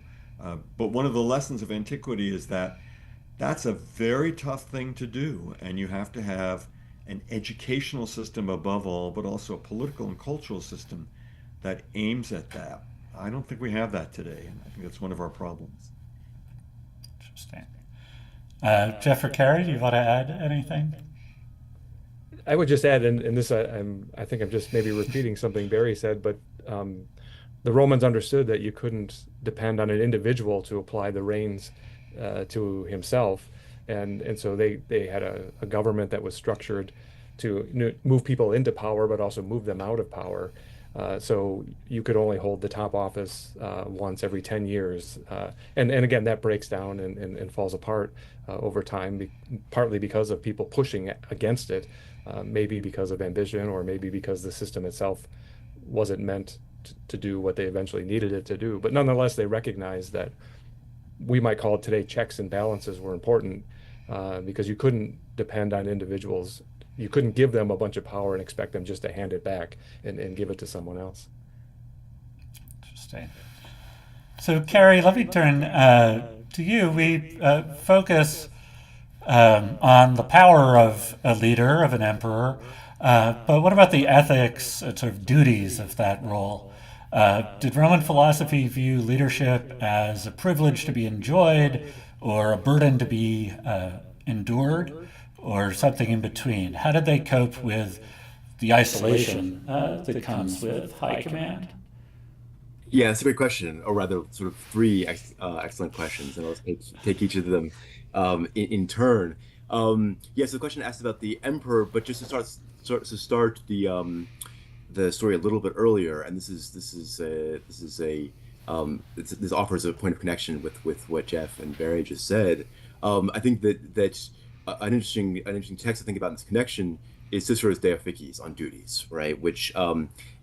But one of the lessons of antiquity is that that's a very tough thing to do, and you have to have an educational system above all, but also a political and cultural system that aims at that. I don't think we have that today, and I think that's one of our problems. Interesting. Jeff or Carrie, do you want to add anything? I would just add, and this I think I'm just maybe repeating something Barry said, but the Romans understood that you couldn't depend on an individual to apply the reins to himself, and so they had a government that was structured to move people into power, but also move them out of power. So you could only hold the top office once every 10 years. And again, that breaks down and falls apart over time, partly because of people pushing against it, maybe because of ambition, or maybe because the system itself wasn't meant to do what they eventually needed it to do. But nonetheless, they recognized that we might call it today checks and balances were important because you couldn't depend on individuals. You couldn't give them a bunch of power and expect them just to hand it back and give it to someone else. Interesting. So, Carrie, let me turn to you. We focus on the power of a leader, of an emperor, but what about the ethics and sort of duties of that role? Did Roman philosophy view leadership as a privilege to be enjoyed or a burden to be endured, or something in between? How did they cope with the isolation that comes with high command? Yeah, that's a great question, or rather, sort of three excellent questions, and I'll take each of them in turn. Yeah, so the question asked about the emperor, but just to start the story a little bit earlier, and this offers a point of connection with what Jeff and Barry just said. I think that an interesting text to think about in this connection is Cicero's De Officiis on duties, right, which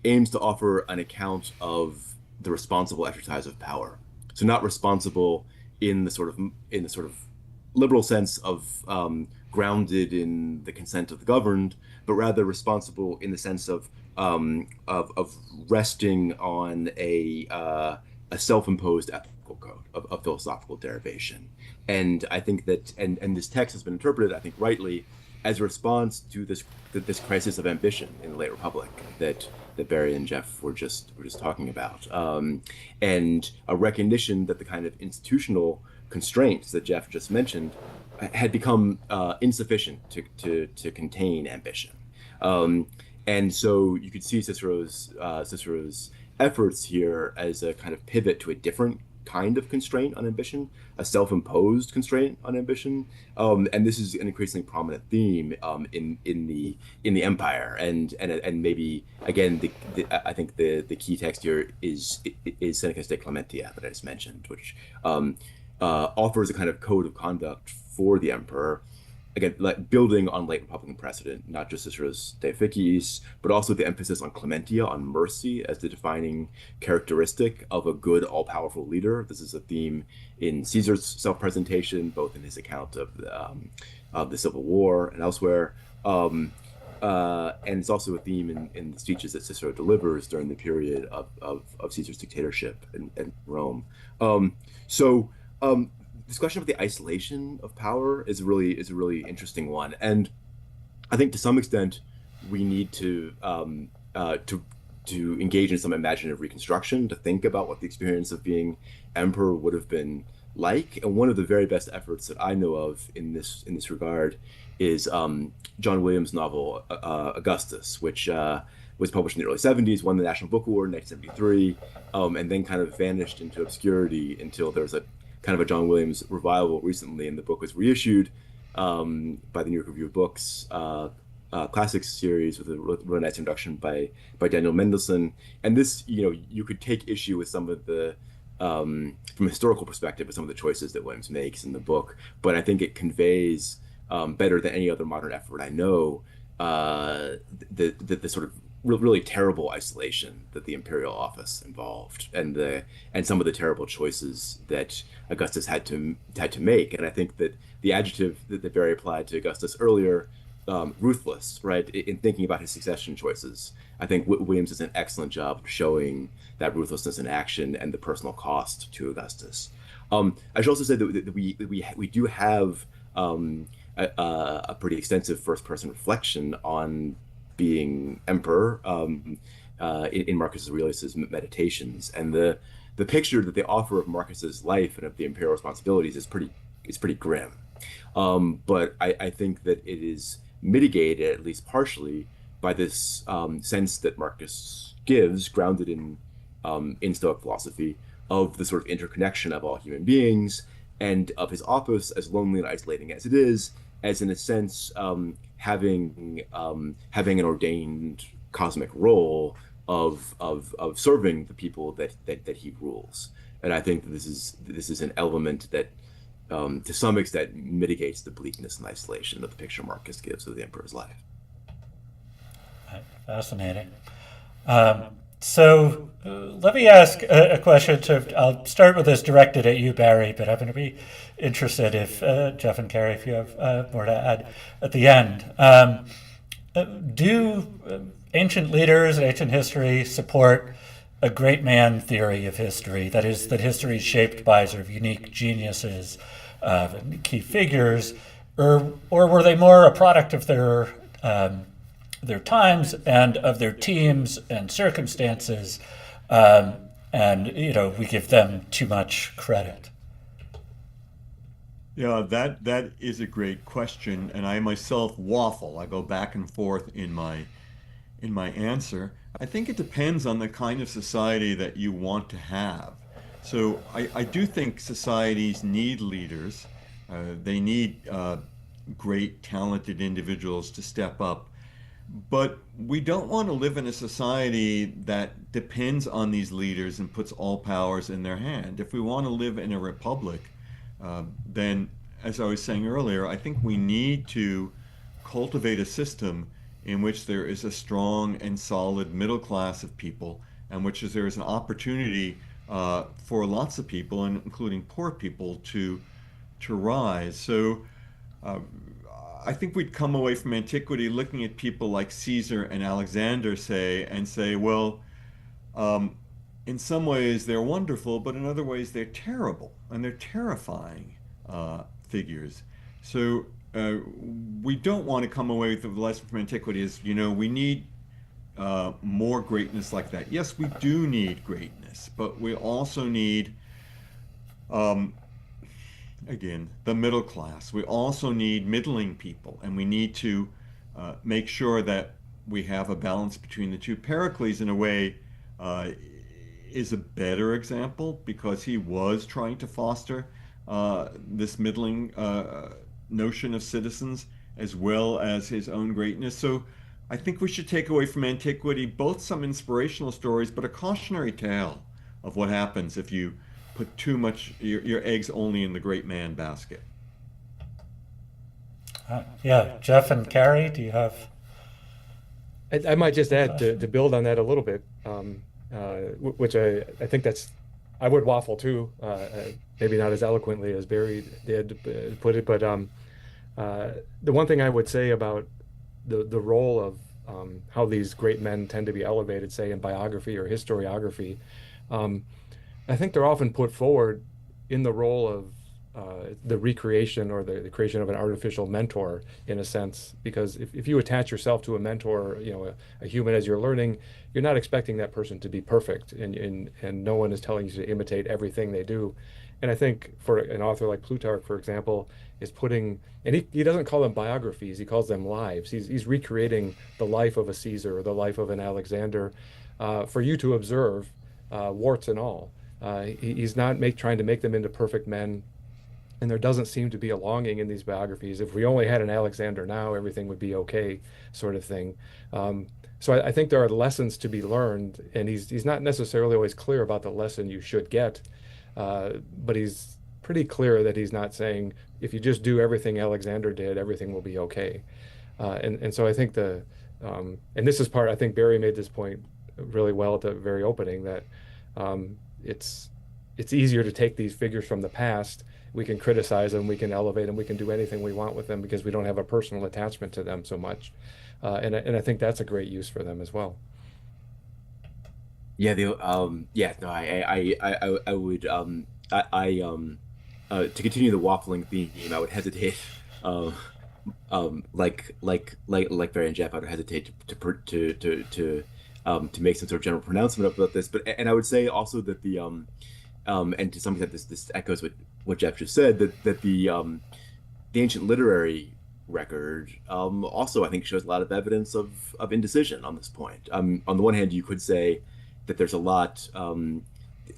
aims to offer an account of the responsible exercise of power. So not responsible in the sort of liberal sense of grounded in the consent of the governed, but rather responsible in the sense of resting on a self-imposed ethical code of philosophical derivation. And I think that, and this text has been interpreted, I think rightly, as a response to this crisis of ambition in the late Republic that Barry and Jeff were just talking about, and a recognition that the kind of institutional constraints that Jeff just mentioned had become insufficient to contain ambition. And so you could see Cicero's efforts here as a kind of pivot to a different kind of constraint on ambition, a self-imposed constraint on ambition, and this is an increasingly prominent theme in the empire, and maybe again I think the key text here is Seneca's De Clementia that I just mentioned, which offers a kind of code of conduct for the emperor again, like building on late Republican precedent, not just Cicero's De Officiis, but also the emphasis on clementia, on mercy, as the defining characteristic of a good, all-powerful leader. This is a theme in Caesar's self-presentation, both in his account of the Civil War and elsewhere. And it's also a theme in the speeches that Cicero delivers during the period of Caesar's dictatorship in Rome. This question about the isolation of power is a really interesting one, and I think to some extent we need to engage in some imaginative reconstruction to think about what the experience of being emperor would have been like. And one of the very best efforts that I know of in this regard is John Williams' novel Augustus, which was published in the early 70s, won the National Book Award in 1973, and then kind of vanished into obscurity until there was a kind of a John Williams revival recently, and the book was reissued by the New York Review of Books classics series with a really nice introduction by Daniel Mendelsohn. And this, you could take issue with some of the from a historical perspective with some of the choices that Williams makes in the book, but I think it conveys better than any other modern effort I know the sort of really terrible isolation that the imperial office involved, and some of the terrible choices that Augustus had to make. And I think that the adjective that Barry applied to Augustus earlier, ruthless, right, in thinking about his succession choices, I think Williams does an excellent job of showing that ruthlessness in action and the personal cost to Augustus. I should also say that we do have a pretty extensive first-person reflection on being emperor in Marcus Aurelius's Meditations, and the picture that they offer of Marcus's life and of the imperial responsibilities is pretty grim. But I think that it is mitigated, at least partially, by this sense that Marcus gives, grounded in Stoic philosophy, of the sort of interconnection of all human beings, and of his office, as lonely and isolating as it is, as in a sense having an ordained cosmic role of serving the people that he rules. And I think that this is an element that to some extent mitigates the bleakness and isolation that the picture Marcus gives of the emperor's life. Fascinating. So let me ask a question. I'll start with this directed at you, Barry, but I'm going to be interested if Jeff and Carrie, if you have more to add at the end. Do ancient leaders in ancient history support a great man theory of history? That is, that history is shaped by sort of unique geniuses, key figures, or were they more a product of their times and of their teams and circumstances, and we give them too much credit? Yeah, that is a great question, and I myself waffle. I go back and forth in my answer. I think it depends on the kind of society that you want to have. So I do think societies need leaders. They need great, talented individuals to step up. But we don't want to live in a society that depends on these leaders and puts all powers in their hand. If we want to live in a republic, then, as I was saying earlier, I think we need to cultivate a system in which there is a strong and solid middle class of people, and which there is an opportunity for lots of people, and including poor people, to rise. So I think we'd come away from antiquity looking at people like Caesar and Alexander, say, well, in some ways they're wonderful, but in other ways they're terrible, and they're terrifying figures. So we don't want to come away with the lesson from antiquity as, we need more greatness like that. Yes, we do need greatness, but we also need again, the middle class. We also need middling people, and we need to make sure that we have a balance between the two. Pericles, in a way, is a better example because he was trying to foster this middling notion of citizens as well as his own greatness. So I think we should take away from antiquity both some inspirational stories, but a cautionary tale of what happens if you put too much your eggs only in the great man basket. Yeah, Jeff and Carrie, do you have? I might just add to build on that a little bit, which I think I would waffle too, maybe not as eloquently as Barry did put it, but the one thing I would say about the role of how these great men tend to be elevated, say in biography or historiography, I think they're often put forward in the role of the recreation or the creation of an artificial mentor, in a sense, because if you attach yourself to a mentor, a human as you're learning, you're not expecting that person to be perfect, and no one is telling you to imitate everything they do. And I think for an author like Plutarch, for example, is putting, and he doesn't call them biographies, he calls them lives. He's recreating the life of a Caesar or the life of an Alexander for you to observe, warts and all. He's not trying to make them into perfect men. And there doesn't seem to be a longing in these biographies. If we only had an Alexander now, everything would be okay, sort of thing. So I think there are lessons to be learned, and he's not necessarily always clear about the lesson you should get, but he's pretty clear that he's not saying, if you just do everything Alexander did, everything will be okay. And so I think and this is part, I think Barry made this point really well at the very opening, that it's easier to take these figures from the past. We can criticize them, we can elevate them, we can do anything we want with them because we don't have a personal attachment to them so much. And I think that's a great use for them as well. Yeah, no, I would to continue the waffling theme, I would hesitate, like Barry and Jeff, I would hesitate to make some sort of general pronouncement about this, and I would say also that and to some extent this echoes what Jeff just said, that the ancient literary record also, I think, shows a lot of evidence of indecision on this point. On the one hand, you could say that there's a lot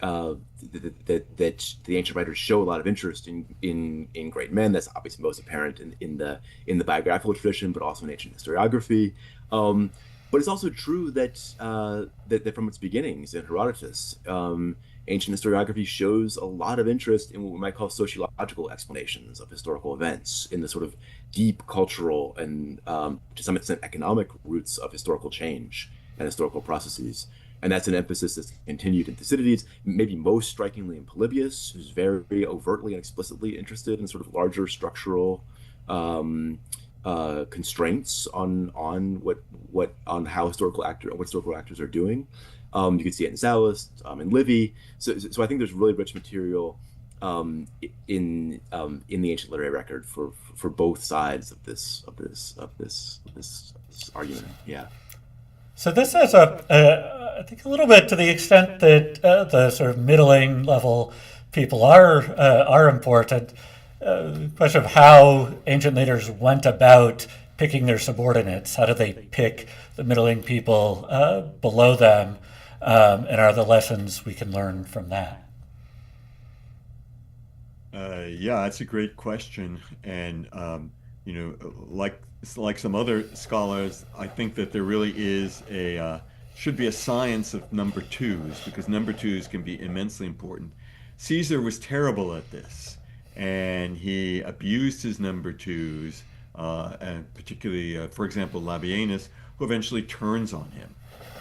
that the ancient writers show a lot of interest in great men. That's obviously most apparent in the biographical tradition, but also in ancient historiography. But it's also true that from its beginnings in Herodotus, ancient historiography shows a lot of interest in what we might call sociological explanations of historical events, in the sort of deep cultural and to some extent economic roots of historical change and historical processes. And that's an emphasis that's continued in Thucydides, maybe most strikingly in Polybius, who's very overtly and explicitly interested in sort of larger structural constraints on how historical actors are doing. You can see it in Sallust, in Livy. So I think there's really rich material in the ancient literary record for both sides of this argument. Yeah. So this has I think a little bit to the extent that the sort of middling level people are important. Question of how ancient leaders went about picking their subordinates. How did they pick the middling people below them? And are the lessons we can learn from that? Yeah, that's a great question. And, like some other scholars, I think that there really is should be a science of number twos, because number twos can be immensely important. Caesar was terrible at this, and he abused his number twos, and particularly, for example, Labienus, who eventually turns on him.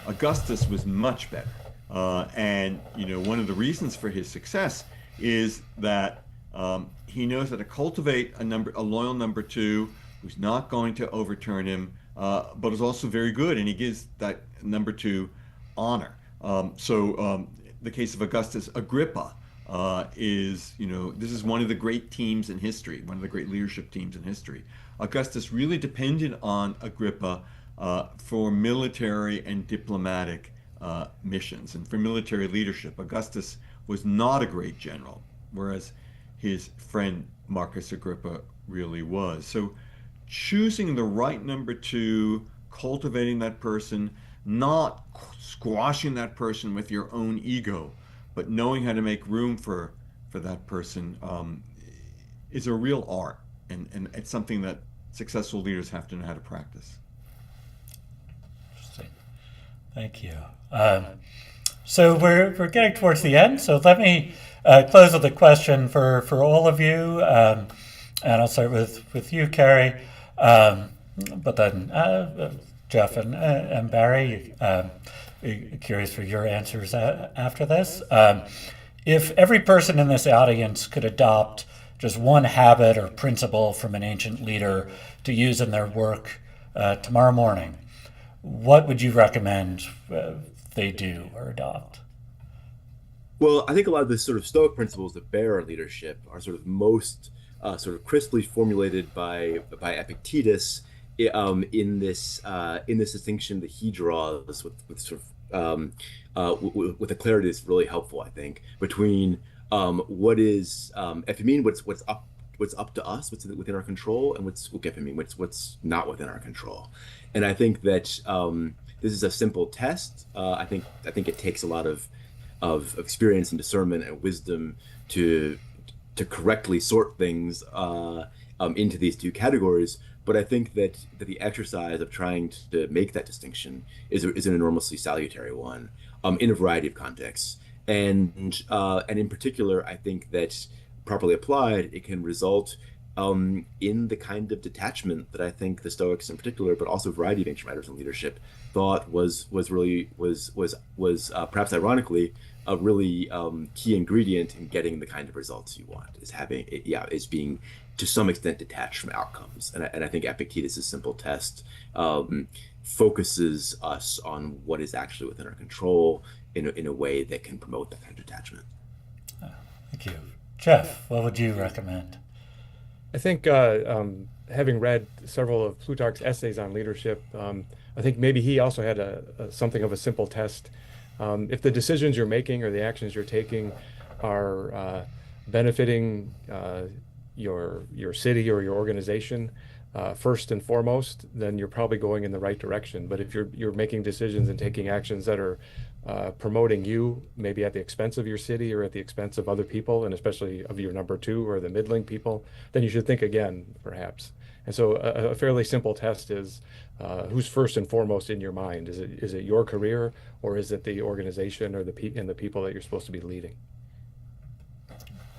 Augustus was much better, and one of the reasons for his success is that he knows how to cultivate a loyal number two who's not going to overturn him, but is also very good, and he gives that number two honor. The case of Augustus, Agrippa is, this is one of the great teams in history, one of the great leadership teams in history. Augustus really depended on Agrippa for military and diplomatic missions and for military leadership. Augustus was not a great general, whereas his friend Marcus Agrippa really was. So choosing the right number two, cultivating that person, not squashing that person with your own ego, but knowing how to make room for that person is a real art, and it's something that successful leaders have to know how to practice. Interesting. Thank you. So we're getting towards the end, so let me close with a question for all of you, and I'll start with you, Carrie. But then, Jeff and Barry, curious for your answers after this. If every person in this audience could adopt just one habit or principle from an ancient leader to use in their work tomorrow morning, what would you recommend they do or adopt? Well, I think a lot of the sort of Stoic principles that bear on leadership are sort of most sort of crisply formulated by Epictetus in this distinction that he draws with sort of with a clarity that's really helpful, I think, between what is epimene, what's up to us, what's within our control, and what's what's not within our control. And I think that this is a simple test. I think it takes a lot of experience and discernment and wisdom to correctly sort things into these two categories. But I think that the exercise of trying to make that distinction is an enormously salutary one in a variety of contexts. And in particular, I think that properly applied, it can result in the kind of detachment that I think the Stoics in particular, but also a variety of ancient writers on leadership, thought was perhaps ironically a really key ingredient in getting the kind of results you want, is being to some extent detached from outcomes. And I think Epictetus' simple test focuses us on what is actually within our control in a way that can promote that kind of detachment. Thank you. Jeff, what would you recommend? I think having read several of Plutarch's essays on leadership, I think maybe he also had something of a simple test. If the decisions you're making or the actions you're taking are benefiting your city or your organization first and foremost, then you're probably going in the right direction. But if you're making decisions and taking actions that are promoting you, maybe at the expense of your city or at the expense of other people, and especially of your number two or the middling people, then you should think again, perhaps. And so a fairly simple test is who's first and foremost in your mind? Is it your career, or is it the organization or the people that you're supposed to be leading?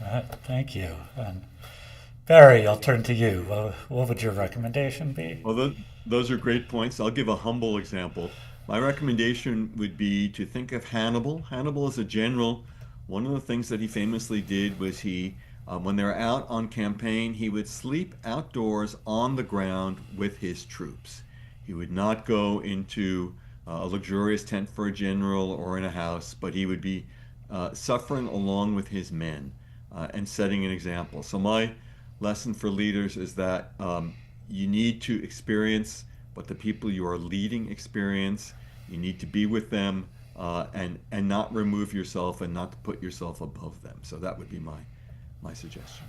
All right, thank you. And Barry, I'll turn to you. What would your recommendation be? Well, those are great points. I'll give a humble example. My recommendation would be to think of Hannibal. Hannibal as a general. One of the things that he famously did was when they were out on campaign, he would sleep outdoors on the ground with his troops. He would not go into a luxurious tent for a general or in a house, but he would be suffering along with his men and setting an example. So my lesson for leaders is that you need to experience what the people you are leading experience. You need to be with them and not remove yourself and not to put yourself above them. So that would be my suggestion.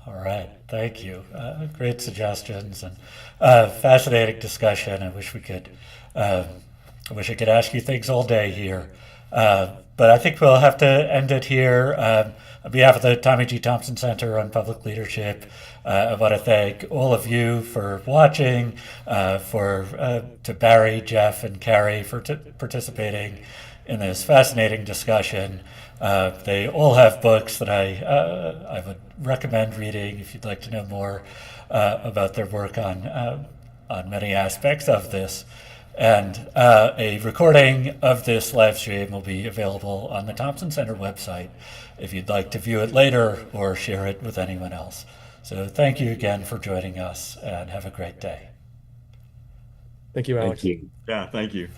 All right, thank you. Great suggestions and fascinating discussion. I wish I could ask you things all day here, but I think we'll have to end it here. On behalf of the Tommy G. Thompson Center on Public Leadership, I want to thank all of you for watching, to Barry, Jeff, and Carrie for participating in this fascinating discussion. They all have books that I would recommend reading if you'd like to know more about their work on many aspects of this. And a recording of this live stream will be available on the Thompson Center website if you'd like to view it later or share it with anyone else. So thank you again for joining us, and have a great day. Thank you, Alex. Thank you. Yeah, thank you.